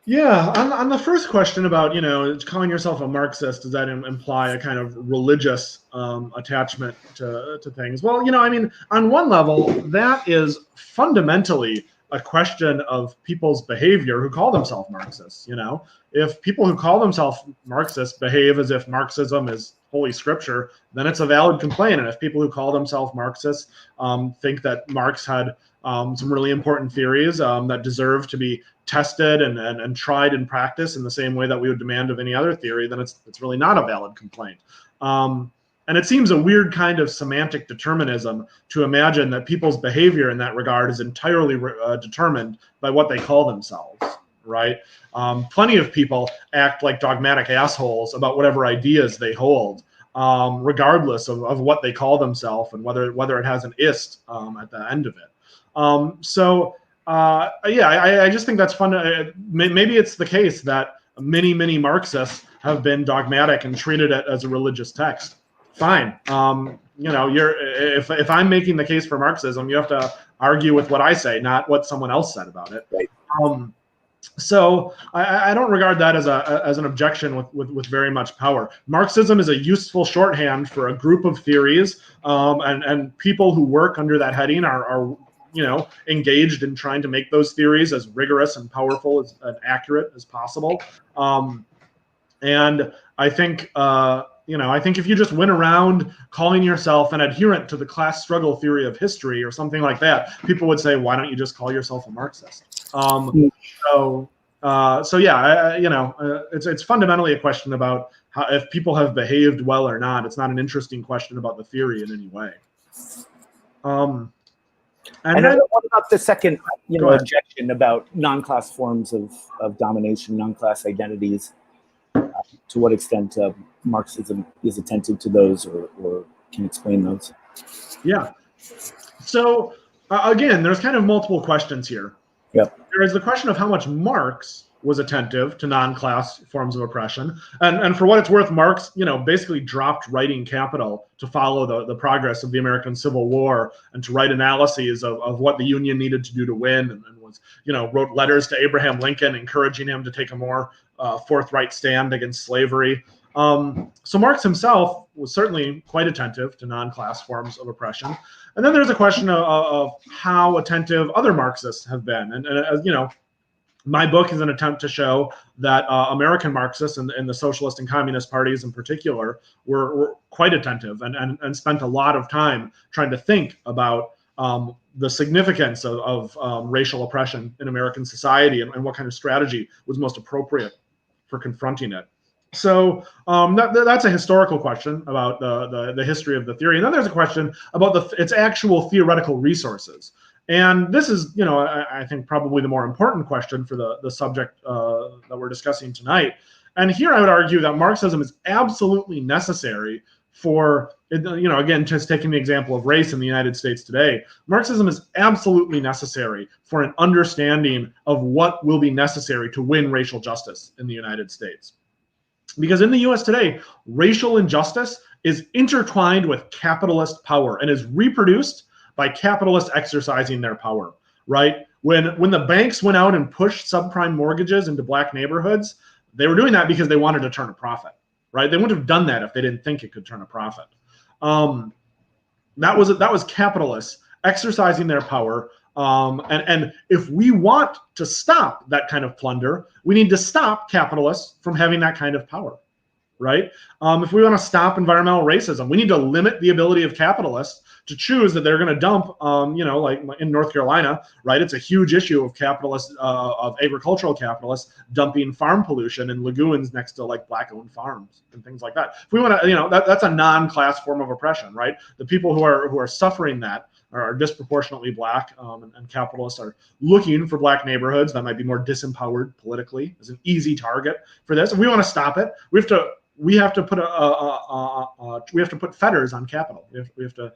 Yeah, on the first question about, calling yourself a Marxist, does that imply a kind of religious attachment to things? Well, on one level, that is fundamentally a question of people's behavior who call themselves Marxists. If people who call themselves Marxists behave as if Marxism is Holy Scripture, then it's a valid complaint. And if people who call themselves Marxists think that Marx had some really important theories that deserve to be tested and tried in practice in the same way that we would demand of any other theory, then it's really not a valid complaint. And it seems a weird kind of semantic determinism to imagine that people's behavior in that regard is entirely determined by what they call themselves, right? Plenty of people act like dogmatic assholes about whatever ideas they hold, regardless of what they call themselves and whether it has an ist at the end of it. I just think that's fun. Maybe it's the case that many Marxists have been dogmatic and treated it as a religious text. Fine. If I'm making the case for Marxism, you have to argue with what I say, not what someone else said about it. Right. So I don't regard that as an objection with very much power. Marxism is a useful shorthand for a group of theories, and people who work under that heading are engaged in trying to make those theories as rigorous and powerful and accurate as possible. And I think I think if you just went around calling yourself an adherent to the class struggle theory of history or something like that, people would say, why don't you just call yourself a Marxist? So yeah, it's fundamentally a question about how, if people have behaved well or not. It's not an interesting question about the theory in any way. And then what about the second, Go ahead. objection about non-class forms of domination, non-class identities? To what extent Marxism is attentive to those, or can explain those? Yeah. So again, there's kind of multiple questions here. Yep. There is the question of how much Marx was attentive to non-class forms of oppression. And for what it's worth, Marx, basically dropped writing Capital to follow the progress of the American Civil War and to write analyses of what the Union needed to do to win, and was, wrote letters to Abraham Lincoln encouraging him to take a more forthright stand against slavery. So Marx himself was certainly quite attentive to non-class forms of oppression. And then there's a question of how attentive other Marxists have been. And my book is an attempt to show that American Marxists and the socialist and communist parties in particular were quite attentive and spent a lot of time trying to think about the significance of racial oppression in American society and what kind of strategy was most appropriate for confronting it. So that's a historical question about the history of the theory. And then there's a question about its actual theoretical resources. And this is, I think probably the more important question for the subject that we're discussing tonight. And here I would argue that Marxism is absolutely necessary for, again, just taking the example of race in the United States today, Marxism is absolutely necessary for an understanding of what will be necessary to win racial justice in the United States. Because in the US today, racial injustice is intertwined with capitalist power and is reproduced by capitalists exercising their power, right? When the banks went out and pushed subprime mortgages into black neighborhoods, they were doing that because they wanted to turn a profit, right? They wouldn't have done that if they didn't think it could turn a profit. That was capitalists exercising their power. And if we want to stop that kind of plunder, we need to stop capitalists from having that kind of power, right? If we want to stop environmental racism, we need to limit the ability of capitalists to choose that they're going to dump, like in North Carolina, right? It's a huge issue of capitalists, of agricultural capitalists dumping farm pollution in lagoons next to like black-owned farms and things like that. If we want to, that's a non-class form of oppression, right? The people who are suffering that are disproportionately black, and capitalists are looking for black neighborhoods that might be more disempowered politically as an easy target for this. If we want to stop it, we have to put fetters on capital. We have to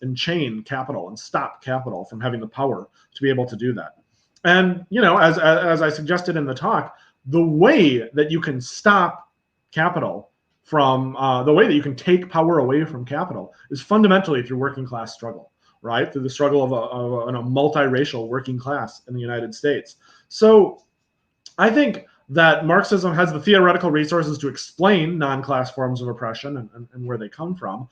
enchain capital and stop capital from having the power to be able to do that. And as I suggested in the talk, the way that you can stop capital from the way that you can take power away from capital is fundamentally through working class struggle, right? Through the struggle of a multiracial working class in the United States. So I think that Marxism has the theoretical resources to explain non-class forms of oppression and where they come from.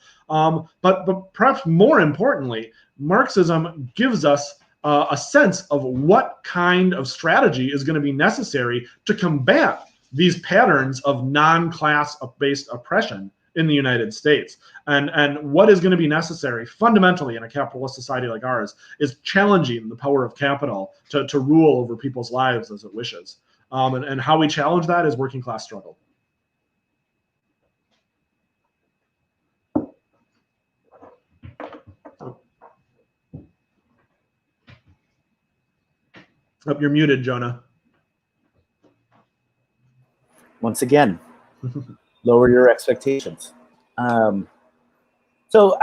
But perhaps more importantly, Marxism gives us a sense of what kind of strategy is going to be necessary to combat these patterns of non-class based oppression in the United States. And what is going to be necessary fundamentally in a capitalist society like ours is challenging the power of capital to rule over people's lives as it wishes. And how we challenge that is working class struggle. Oh, you're muted, Jonah. Once again, lower your expectations. So,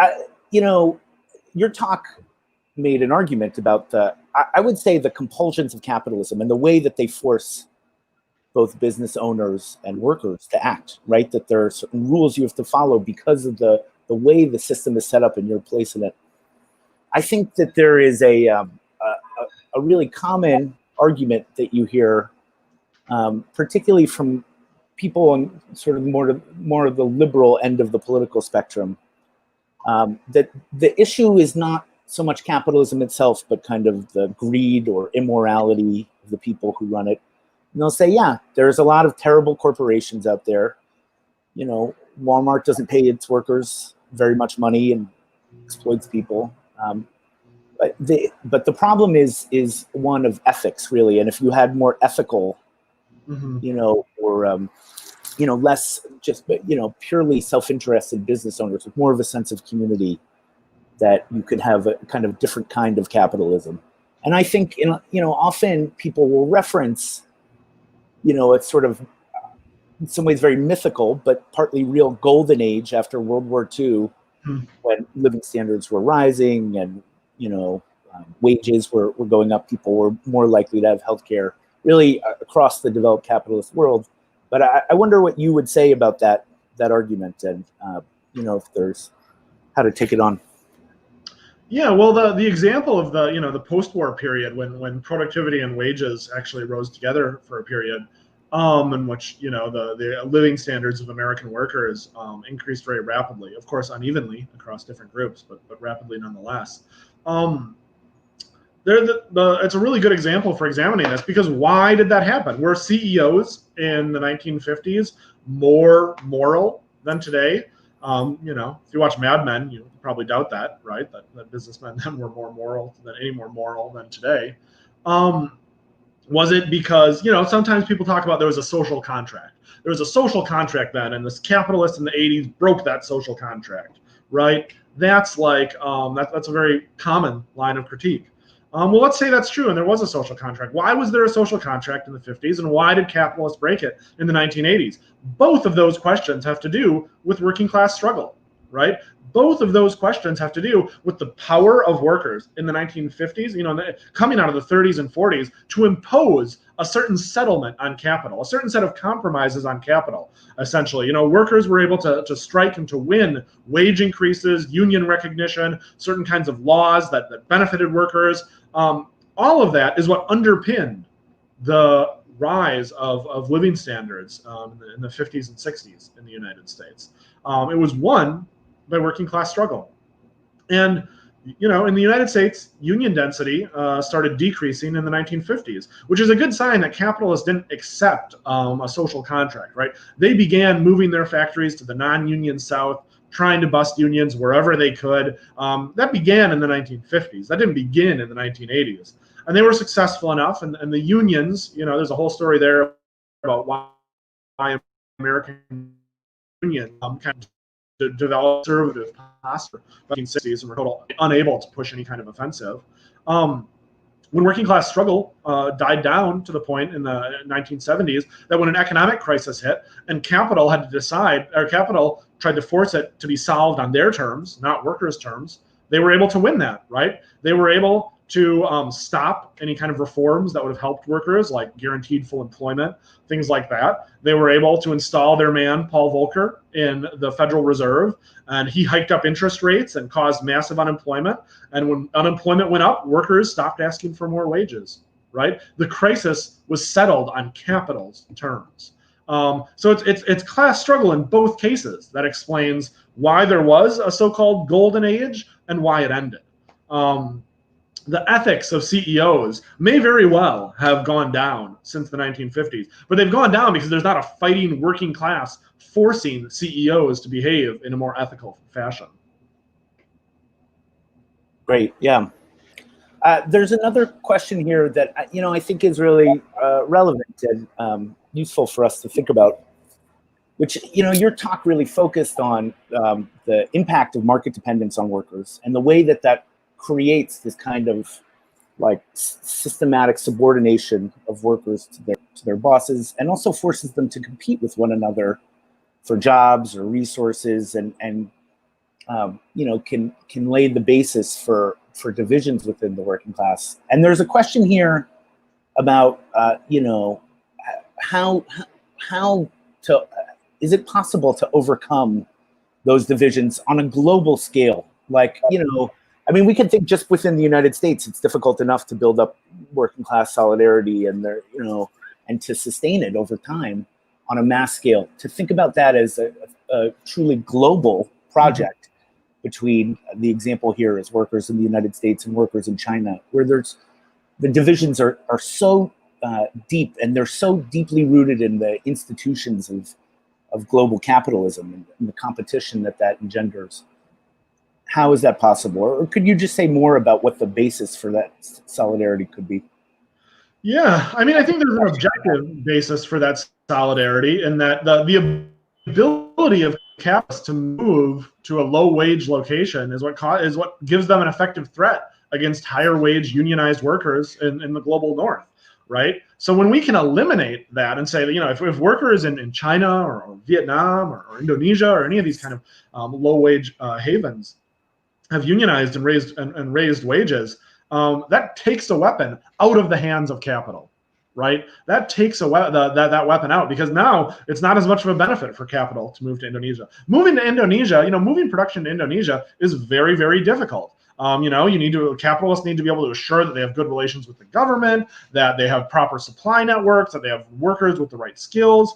your talk made an argument about I would say the compulsions of capitalism and the way that they force both business owners and workers to act, right? That there are certain rules you have to follow because of the way the system is set up and your place in it. I think that there is a really common argument that you hear, particularly from people on sort of more of the liberal end of the political spectrum, that the issue is not so much capitalism itself, but kind of the greed or immorality of the people who run it. And they'll say, yeah, there's a lot of terrible corporations out there. Walmart doesn't pay its workers very much money and exploits people. But the problem is one of ethics, really. And if you had more ethical, or less just purely self-interested business owners with more of a sense of community, that you could have a kind of different kind of capitalism. And I think often people will reference it's sort of in some ways very mythical but partly real golden age after World War II, when living standards were rising and wages were going up, people were more likely to have healthcare, really across the developed capitalist world. But I wonder what you would say about that argument, and if there's how to take it on. Yeah, well, the example of the post-war period when productivity and wages actually rose together for a period, in which the living standards of American workers increased very rapidly, of course unevenly across different groups, but rapidly nonetheless. It's a really good example for examining this, because why did that happen? Were CEOs in the 1950s more moral than today? If you watch Mad Men, you probably doubt that, right? That businessmen then were more moral than today. Was it because, sometimes people talk about there was a social contract. There was a social contract then, and this capitalist in the 80s broke that social contract, right? That's like, that's a very common line of critique. Well, let's say that's true, and there was a social contract. Why was there a social contract in the 50s, and why did capitalists break it in the 1980s? Both of those questions have to do with working class struggle, right? Both of those questions have to do with the power of workers in the 1950s, coming out of the 30s and 40s, to impose a certain settlement on capital, a certain set of compromises on capital, essentially. Workers were able to strike and to win wage increases, union recognition, certain kinds of laws that benefited workers. All of that is what underpinned the rise of living standards in the 50s and 60s in the United States. It was won by working class struggle. And, in the United States, union density started decreasing in the 1950s, which is a good sign that capitalists didn't accept a social contract, right? They began moving their factories to the non-union South, trying to bust unions wherever they could. That began in the 1950s. That didn't begin in the 1980s. And they were successful enough, and the unions, there's a whole story there about why American union kind of develop conservative posture in the 1960s and were totally unable to push any kind of offensive. When working class struggle died down to the point in the 1970s that when an economic crisis hit and capital had to decide, or capital tried to force it to be solved on their terms, not workers' terms, they were able to win that, right? They were able to stop any kind of reforms that would have helped workers, like guaranteed full employment, things like that. They were able to install their man, Paul Volcker, in the Federal Reserve, and he hiked up interest rates and caused massive unemployment. And when unemployment went up, workers stopped asking for more wages, right? The crisis was settled on capital's terms. So it's class struggle in both cases that explains why there was a so-called golden age and why it ended. The ethics of CEOs may very well have gone down since the 1950s, but they've gone down because there's not a fighting working class forcing CEOs to behave in a more ethical fashion. Great, yeah. There's another question here that I think is really relevant and useful for us to think about, which your talk really focused on the impact of market dependence on workers and the way that creates this kind of like systematic subordination of workers to their bosses, and also forces them to compete with one another for jobs or resources, and can lay the basis for divisions within the working class. And there's a question here about how to is it possible to overcome those divisions on a global scale? Like, we can think just within the United States, it's difficult enough to build up working class solidarity and and to sustain it over time on a mass scale. To think about that as a truly global project between the example here is workers in the United States and workers in China, where the divisions are so deep, and they're so deeply rooted in the institutions of global capitalism and the competition that engenders. How is that possible? Or could you just say more about what the basis for that solidarity could be? Yeah, I mean, I think there's an objective basis for that solidarity, and that the ability of capitalists to move to a low-wage location is what gives them an effective threat against higher-wage unionized workers in the global north, right? So when we can eliminate that and say that, you know, if workers in China or Vietnam or Indonesia or any of these kind of low-wage havens have unionized and raised wages, that takes a weapon out of the hands of capital, right? That takes that weapon out, because now it's not as much of a benefit for capital to move to Indonesia. Moving to Indonesia, you know, moving production to Indonesia is very, very difficult. You know, capitalists need to be able to assure that they have good relations with the government, that they have proper supply networks, that they have workers with the right skills.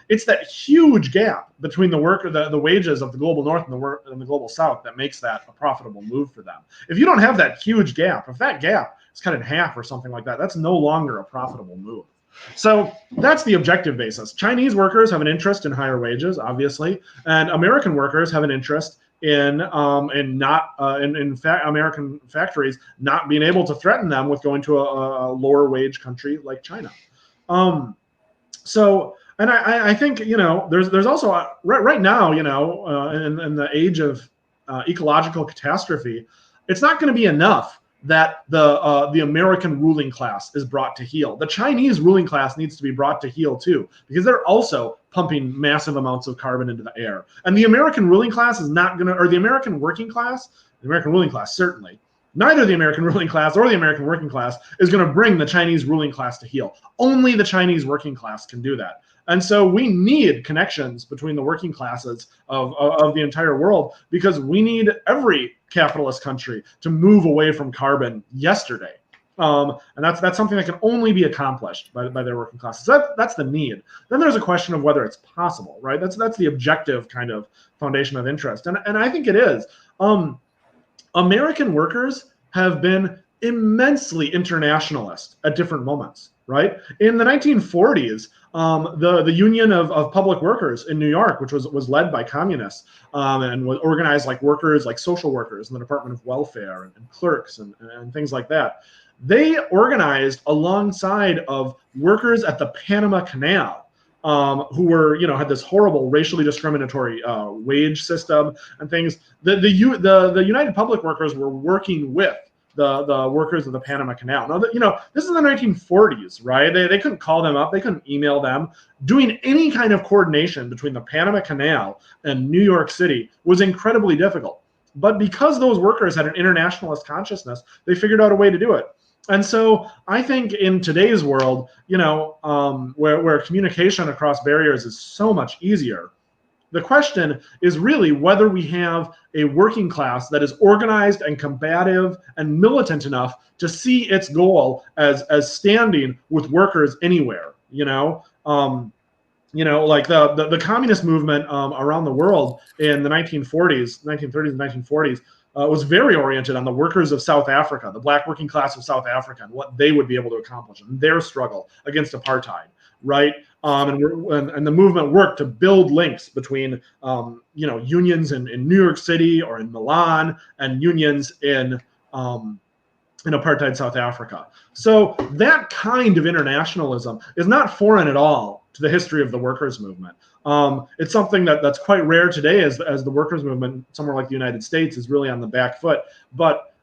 It's that huge gap between the wages of the global north and the global south that makes that a profitable move for them. If you don't have that huge gap, if that gap is cut in half or something like that, that's no longer a profitable move. So that's the objective basis. Chinese workers have an interest in higher wages, obviously, and American workers have an interest in American factories not being able to threaten them with going to a lower wage country like China. So, and I think, you know, there's also right now, you know, in the age of ecological catastrophe, it's not going to be enough that the American ruling class is brought to heel. The Chinese ruling class needs to be brought to heel too, because they're also pumping massive amounts of carbon into the air. And the American ruling class is not going to, or the American working class, the American ruling class certainly, neither the American ruling class or the American working class is going to bring the Chinese ruling class to heel. Only the Chinese working class can do that. And so we need connections between the working classes of the entire world, because we need every capitalist country to move away from carbon yesterday. And that's something that can only be accomplished by their working classes. So that's the need. Then there's a question of whether it's possible, right? That's the objective kind of foundation of interest. And I think it is. American workers have been immensely internationalist at different moments, right? In the 1940s, the Union of Public Workers in New York, which was led by communists, and was organized like workers, like social workers in the Department of Welfare and clerks and things like that. They organized alongside of workers at the Panama Canal, who were, you know, had this horrible racially discriminatory wage system and things. The United Public Workers were working with the workers of the Panama Canal. Now, you know, this is the 1940s, right? They couldn't call them up, they couldn't email them. Doing any kind of coordination between the Panama Canal and New York City was incredibly difficult. But because those workers had an internationalist consciousness, they figured out a way to do it. And so I think in today's world, you know, where communication across barriers is so much easier, the question is really whether we have a working class that is organized and combative and militant enough to see its goal as standing with workers anywhere. You know, like the communist movement around the world in the 1930s and 1940s. Was very oriented on the workers of South Africa, the black working class of South Africa, and what they would be able to accomplish in their struggle against apartheid, right? And the movement worked to build links between, you know, unions in New York City or in Milan and unions in apartheid South Africa. So that kind of internationalism is not foreign at all to the history of the workers' movement. It's something that's quite rare today as the workers' movement, somewhere like the United States, is really on the back foot. But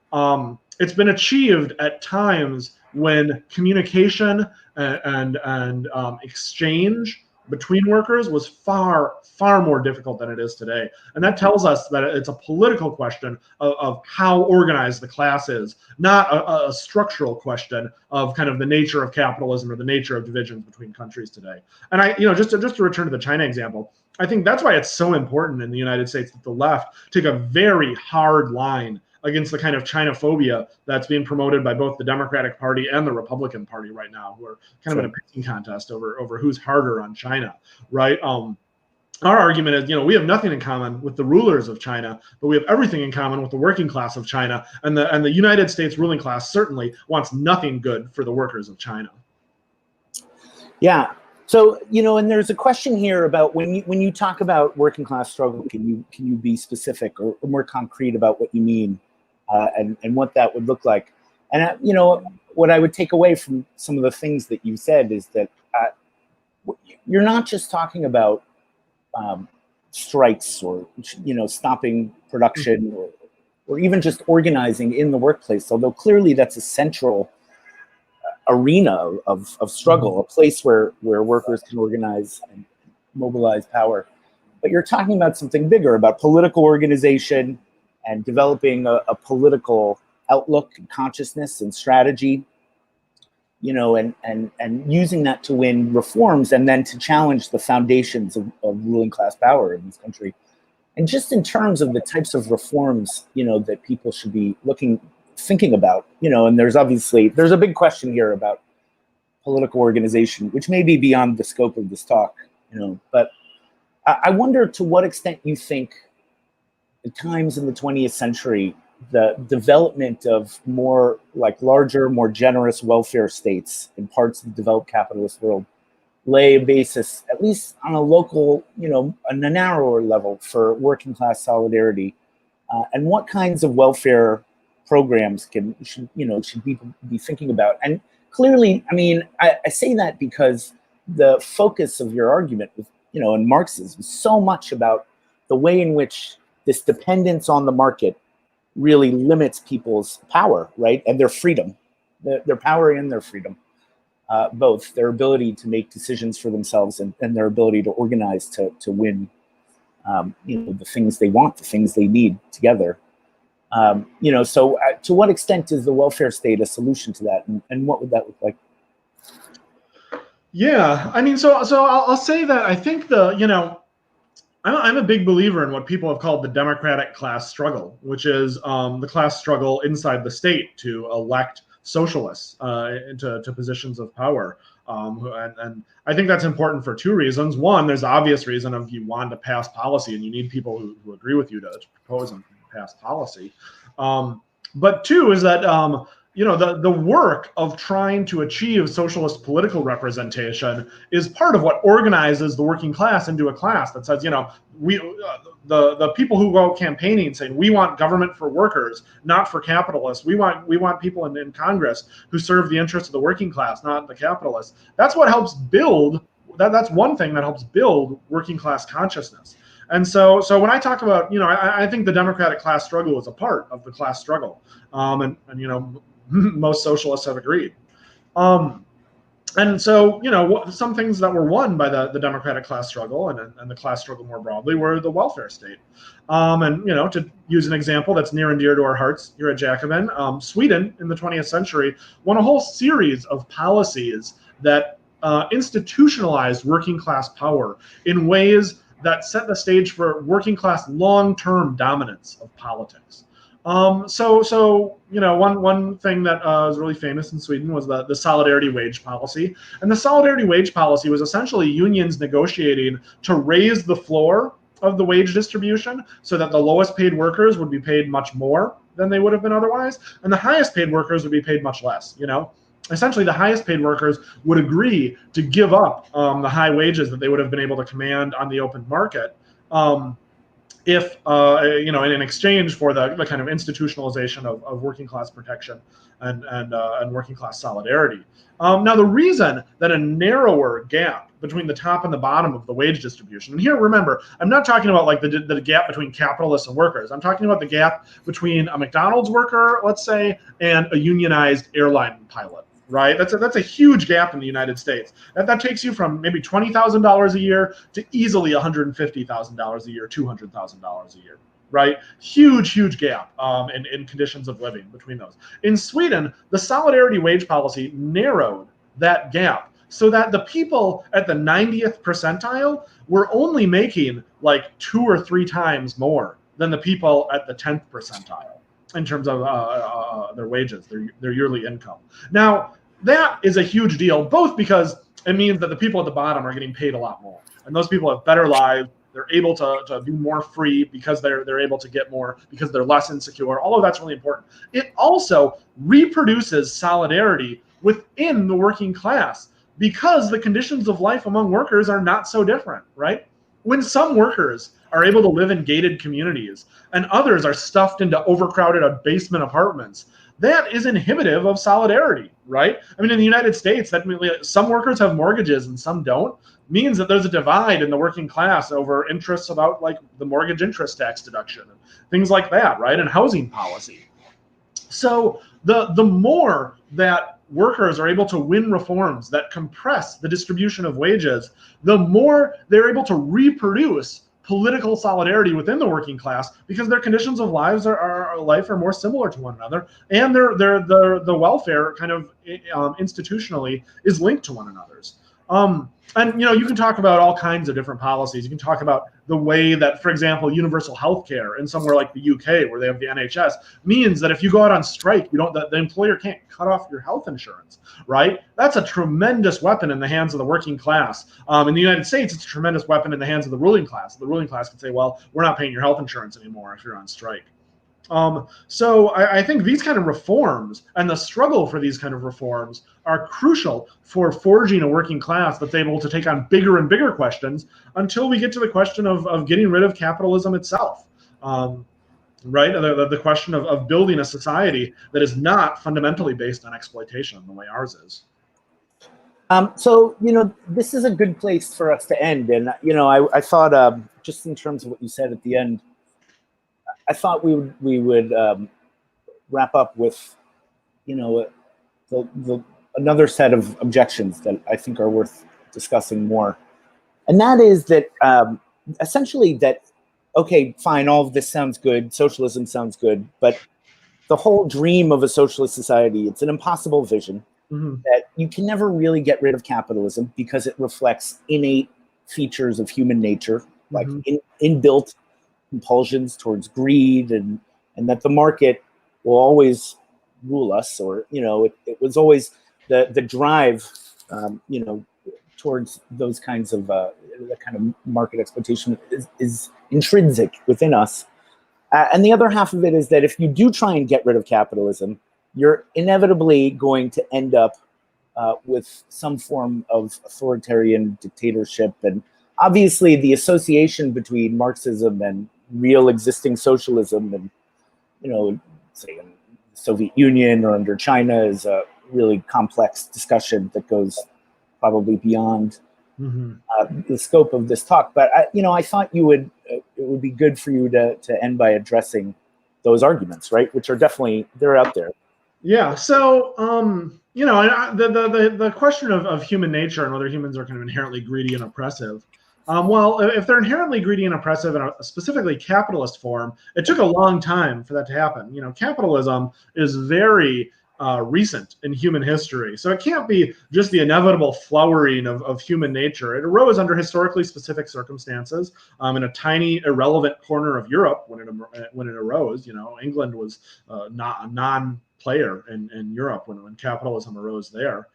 it's been achieved at times when communication and exchange between workers was far, far more difficult than it is today. And that tells us that it's a political question of how organized the class is, not a structural question of kind of the nature of capitalism or the nature of divisions between countries today. And just to return to the China example, I think that's why it's so important in the United States that the left take a very hard line against the kind of China-phobia that's being promoted by both the Democratic Party and the Republican Party right now, who are kind of in a picking contest over who's harder on China, right? Our argument is, we have nothing in common with the rulers of China, but we have everything in common with the working class of China, and the United States ruling class certainly wants nothing good for the workers of China. Yeah, So, and there's a question here about when you talk about working class struggle, can you be specific or more concrete about what you mean, and what that would look like? And what I would take away from some of the things that you said is that you're not just talking about strikes or stopping production or even just organizing in the workplace, although clearly that's a central arena of struggle, a place where workers can organize and mobilize power. But you're talking about something bigger, about political organization and developing a political outlook and consciousness and strategy, and using that to win reforms and then to challenge the foundations of ruling class power in this country. And just in terms of the types of reforms, that people should be thinking about, and there's a big question here about political organization, which may be beyond the scope of this talk, but I wonder to what extent you think at times in the 20th century, the development of more larger, more generous welfare states in parts of the developed capitalist world lay a basis, at least on a local, on a narrower level, for working class solidarity, and what kinds of welfare programs should people be thinking about? And clearly, I say that because the focus of your argument with, in Marxism is so much about the way in which this dependence on the market really limits people's power, right? And their freedom, their power and their freedom, both their ability to make decisions for themselves and their ability to organize to win, the things they want, the things they need together. So to what extent is the welfare state a solution to that, and what would that look like? Yeah, so I'll say that I think I'm a big believer in what people have called the democratic class struggle, which is the class struggle inside the state to elect socialists into positions of power. And I think that's important for two reasons. One, there's the obvious reason of you want to pass policy and you need people who agree with you to propose and pass policy. But two is that the work of trying to achieve socialist political representation is part of what organizes the working class into a class that says, the people who go campaigning saying we want government for workers, not for capitalists. We want people in Congress who serve the interests of the working class, not the capitalists. That's what helps build. That's one thing that helps build working class consciousness. And so when I talk about, I think the democratic class struggle is a part of the class struggle, and most socialists have agreed. And so, some things that were won by the democratic class struggle and the class struggle more broadly were the welfare state. And, to use an example that's near and dear to our hearts here at Jacobin, Sweden in the 20th century won a whole series of policies that institutionalized working class power in ways that set the stage for working class long-term dominance of politics. One thing that was really famous in Sweden was the solidarity wage policy. And the solidarity wage policy was essentially unions negotiating to raise the floor of the wage distribution so that the lowest paid workers would be paid much more than they would have been otherwise, and the highest paid workers would be paid much less. Essentially the highest paid workers would agree to give up the high wages that they would have been able to command on the open market, if in exchange for the kind of institutionalization of working class protection and working class solidarity. Now, the reason that a narrower gap between the top and the bottom of the wage distribution, and here, remember, I'm not talking about the gap between capitalists and workers. I'm talking about the gap between a McDonald's worker, let's say, and a unionized airline pilot. Right, that's a huge gap in the United States. That takes you from maybe $20,000 a year to easily $150,000 a year, $200,000 a year. Right, huge gap in conditions of living between those. In Sweden, the solidarity wage policy narrowed that gap so that the people at the 90th percentile were only making 2 or 3 times more than the people at the 10th percentile in terms of their wages, their yearly income. Now, that is a huge deal, both because it means that the people at the bottom are getting paid a lot more, and those people have better lives. They're able to be more free because they're able to get more, because they're less insecure. All of that's really important. It also reproduces solidarity within the working class, because the conditions of life among workers are not so different, right? When some workers are able to live in gated communities and others are stuffed into overcrowded basement apartments, that is inhibitive of solidarity, right? I mean, in the United States, that some workers have mortgages and some don't, means that there's a divide in the working class over interests about like the mortgage interest tax deduction and things like that, right? And housing policy. So the more that workers are able to win reforms that compress the distribution of wages, the more they're able to reproduce political solidarity within the working class, because their conditions of life are more similar to one another, and the welfare kind of institutionally is linked to one another's. And you can talk about all kinds of different policies. You can talk about the way that, for example, universal health care in somewhere like the UK, where they have the NHS, means that if you go out on strike, the employer can't cut off your health insurance, right? That's a tremendous weapon in the hands of the working class. In the United States, it's a tremendous weapon in the hands of the ruling class. The ruling class can say, well, we're not paying your health insurance anymore if you're on strike. So I think these kind of reforms and the struggle for these kind of reforms are crucial for forging a working class that's able to take on bigger and bigger questions until we get to the question of getting rid of capitalism itself. Right? The question of building a society that is not fundamentally based on exploitation the way ours is. So, this is a good place for us to end. And, I thought, just in terms of what you said at the end, I thought we would wrap up with, another set of objections that I think are worth discussing more, and that is that essentially that, okay, fine, all of this sounds good, socialism sounds good, but the whole dream of a socialist society, it's an impossible vision. Mm-hmm. That you can never really get rid of capitalism because it reflects innate features of human nature, like mm-hmm. Inbuilt compulsions towards greed, and that the market will always rule us, or it was always the drive towards those kinds of the kind of market exploitation is intrinsic within us. And the other half of it is that if you do try and get rid of capitalism, you're inevitably going to end up with some form of authoritarian dictatorship. And obviously the association between Marxism and real existing socialism, and say in the Soviet Union or under China, is a really complex discussion that goes probably beyond the scope of this talk. But I thought it would be good for you to end by addressing those arguments, right? Which are definitely, they're out there. Yeah. So the question of human nature and whether humans are kind of inherently greedy and oppressive. Well, if they're inherently greedy and oppressive in a specifically capitalist form, it took a long time for that to happen. Capitalism is very recent in human history, so it can't be just the inevitable flowering of human nature. It arose under historically specific circumstances in a tiny, irrelevant corner of Europe when it arose. England was not a non-player in Europe when capitalism arose there.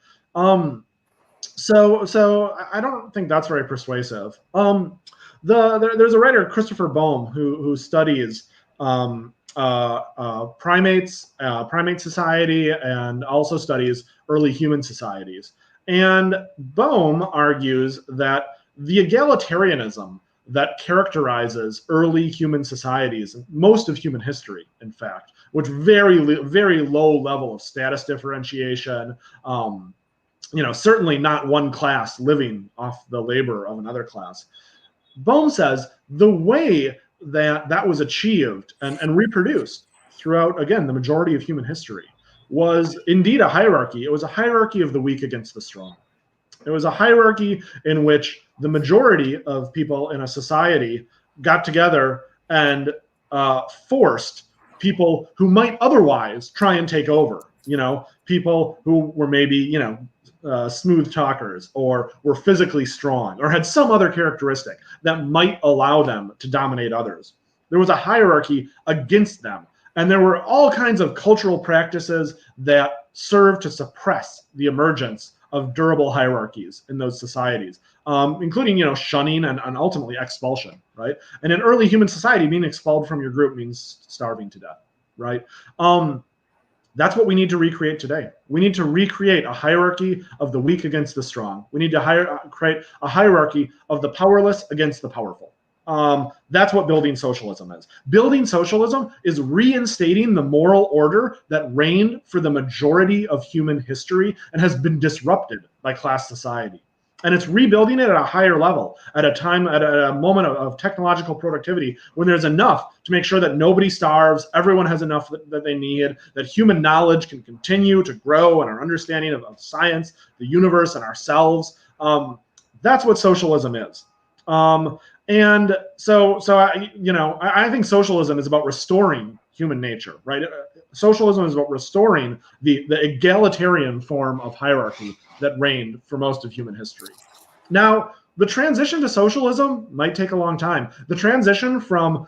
So I don't think that's very persuasive. There's a writer, Christopher Bohm, who studies primate society, and also studies early human societies. And Bohm argues that the egalitarianism that characterizes early human societies, most of human history, in fact, which very low level of status differentiation, certainly not one class living off the labor of another class. Bohm says the way that was achieved and reproduced throughout, again, the majority of human history was indeed a hierarchy. It was a hierarchy of the weak against the strong. It was a hierarchy in which the majority of people in a society got together and forced people who might otherwise try and take over. People who were maybe, smooth talkers, or were physically strong, or had some other characteristic that might allow them to dominate others. There was a hierarchy against them. And there were all kinds of cultural practices that served to suppress the emergence of durable hierarchies in those societies, including, shunning and ultimately expulsion, right? And in early human society, being expelled from your group means starving to death, right? That's what we need to recreate today. We need to recreate a hierarchy of the weak against the strong. We need to create a hierarchy of the powerless against the powerful. That's what building socialism is. Building socialism is reinstating the moral order that reigned for the majority of human history and has been disrupted by class society. And it's rebuilding it at a higher level, at a moment of technological productivity, when there's enough to make sure that nobody starves, everyone has enough that they need, that human knowledge can continue to grow, and our understanding of science, the universe, and ourselves. That's what socialism is. And so I think socialism is about restoring human nature, right? Socialism is about restoring the egalitarian form of hierarchy that reigned for most of human history. Now, the transition to socialism might take a long time. The transition from,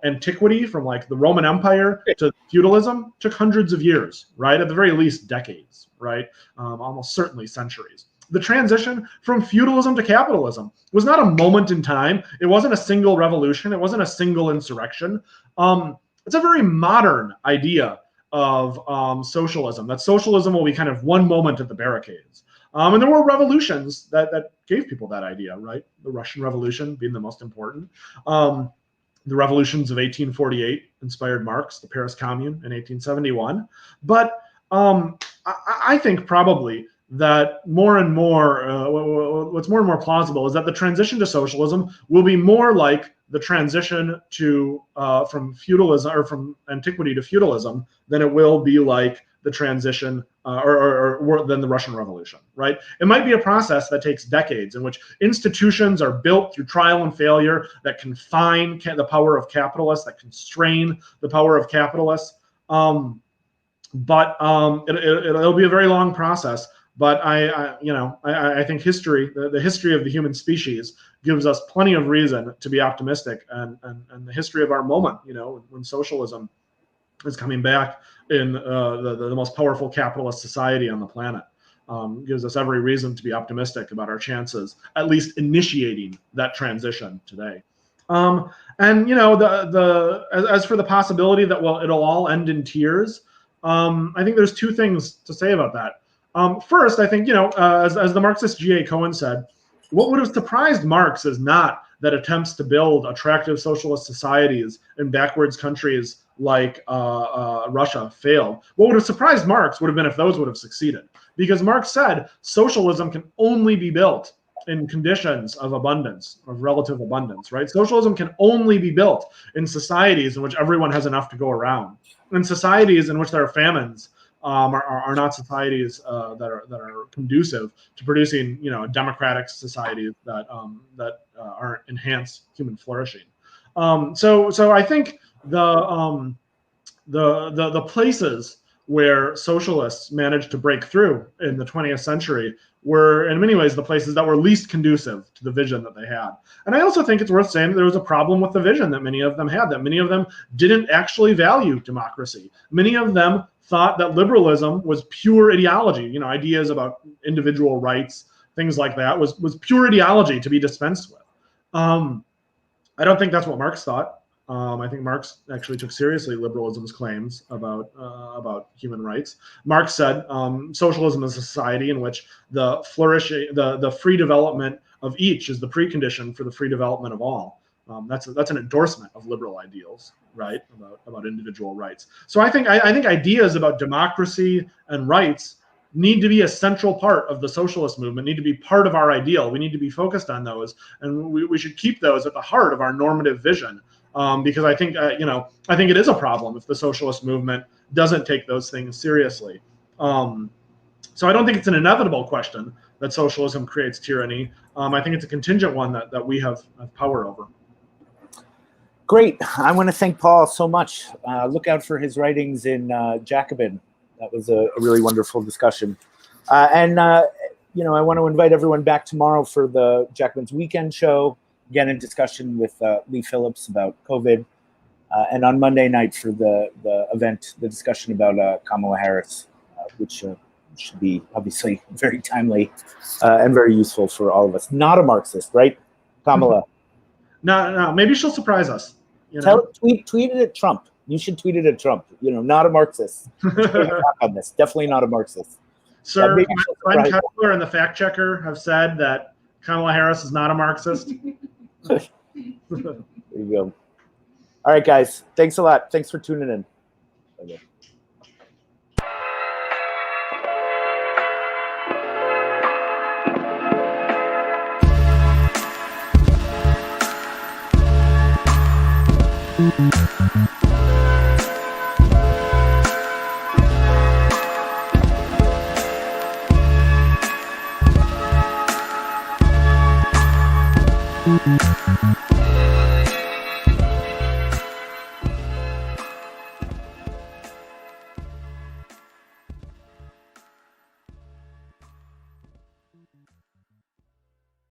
antiquity, from like the Roman Empire to feudalism took hundreds of years, right? At the very least, decades, right? Almost certainly centuries. The transition from feudalism to capitalism was not a moment in time. It wasn't a single revolution. It wasn't a single insurrection. It's a very modern idea of socialism, that socialism will be kind of one moment at the barricades. And there were revolutions that gave people that idea, right? The Russian Revolution being the most important. The revolutions of 1848 inspired Marx, the Paris Commune in 1871. But I think probably that more and more, what's more and more plausible is that the transition to socialism will be more like the transition to from feudalism, or from antiquity to feudalism, than it will be like the transition or than the Russian Revolution, right? It might be a process that takes decades, in which institutions are built through trial and failure that confine the power of capitalists, that constrain the power of capitalists. But it'll be a very long process. But I think history, the history of the human species, gives us plenty of reason to be optimistic, and the history of our moment, when socialism is coming back in the most powerful capitalist society on the planet, gives us every reason to be optimistic about our chances, at least initiating that transition today. And as for the possibility that it'll all end in tears, I think there's two things to say about that. First, I think, as the Marxist G.A. Cohen said, what would have surprised Marx is not that attempts to build attractive socialist societies in backwards countries like Russia failed. What would have surprised Marx would have been if those would have succeeded. Because Marx said socialism can only be built in conditions of abundance, of relative abundance, right? Socialism can only be built in societies in which everyone has enough to go around. In societies in which there are famines, are not societies that are conducive to producing, democratic societies that are enhance human flourishing. So I think the places where socialists managed to break through in the 20th century were in many ways the places that were least conducive to the vision that they had. And I also think it's worth saying that there was a problem with the vision that many of them had, that many of them didn't actually value democracy. Many of them thought that liberalism was pure ideology, ideas about individual rights, things like that, was pure ideology to be dispensed with. I don't think that's what Marx thought. I think Marx actually took seriously liberalism's claims about human rights. Marx said socialism is a society in which the free development of each is the precondition for the free development of all. That's an endorsement of liberal ideals, right? About individual rights. So I think ideas about democracy and rights need to be a central part of the socialist movement, need to be part of our ideal. We need to be focused on those, and we should keep those at the heart of our normative vision. Because I think it is a problem if the socialist movement doesn't take those things seriously. So I don't think it's an inevitable question that socialism creates tyranny. I think it's a contingent one that we have power over. Great. I want to thank Paul so much. Look out for his writings in Jacobin. That was a really wonderful discussion. And I want to invite everyone back tomorrow for the Jacobin's weekend show. Again, in discussion with Lee Phillips about COVID, and on Monday night for the event, the discussion about Kamala Harris, which should be obviously very timely and very useful for all of us. Not a Marxist, right, Kamala? No, maybe she'll surprise us. Tweet it at Trump. You should tweet it at Trump. You know, not a Marxist. On this, definitely not a Marxist. Sir, maybe my friend Kessler and the fact checker have said that Kamala Harris is not a Marxist. There you go. All right, guys. Thanks a lot. Thanks for tuning in. Okay. Thank you.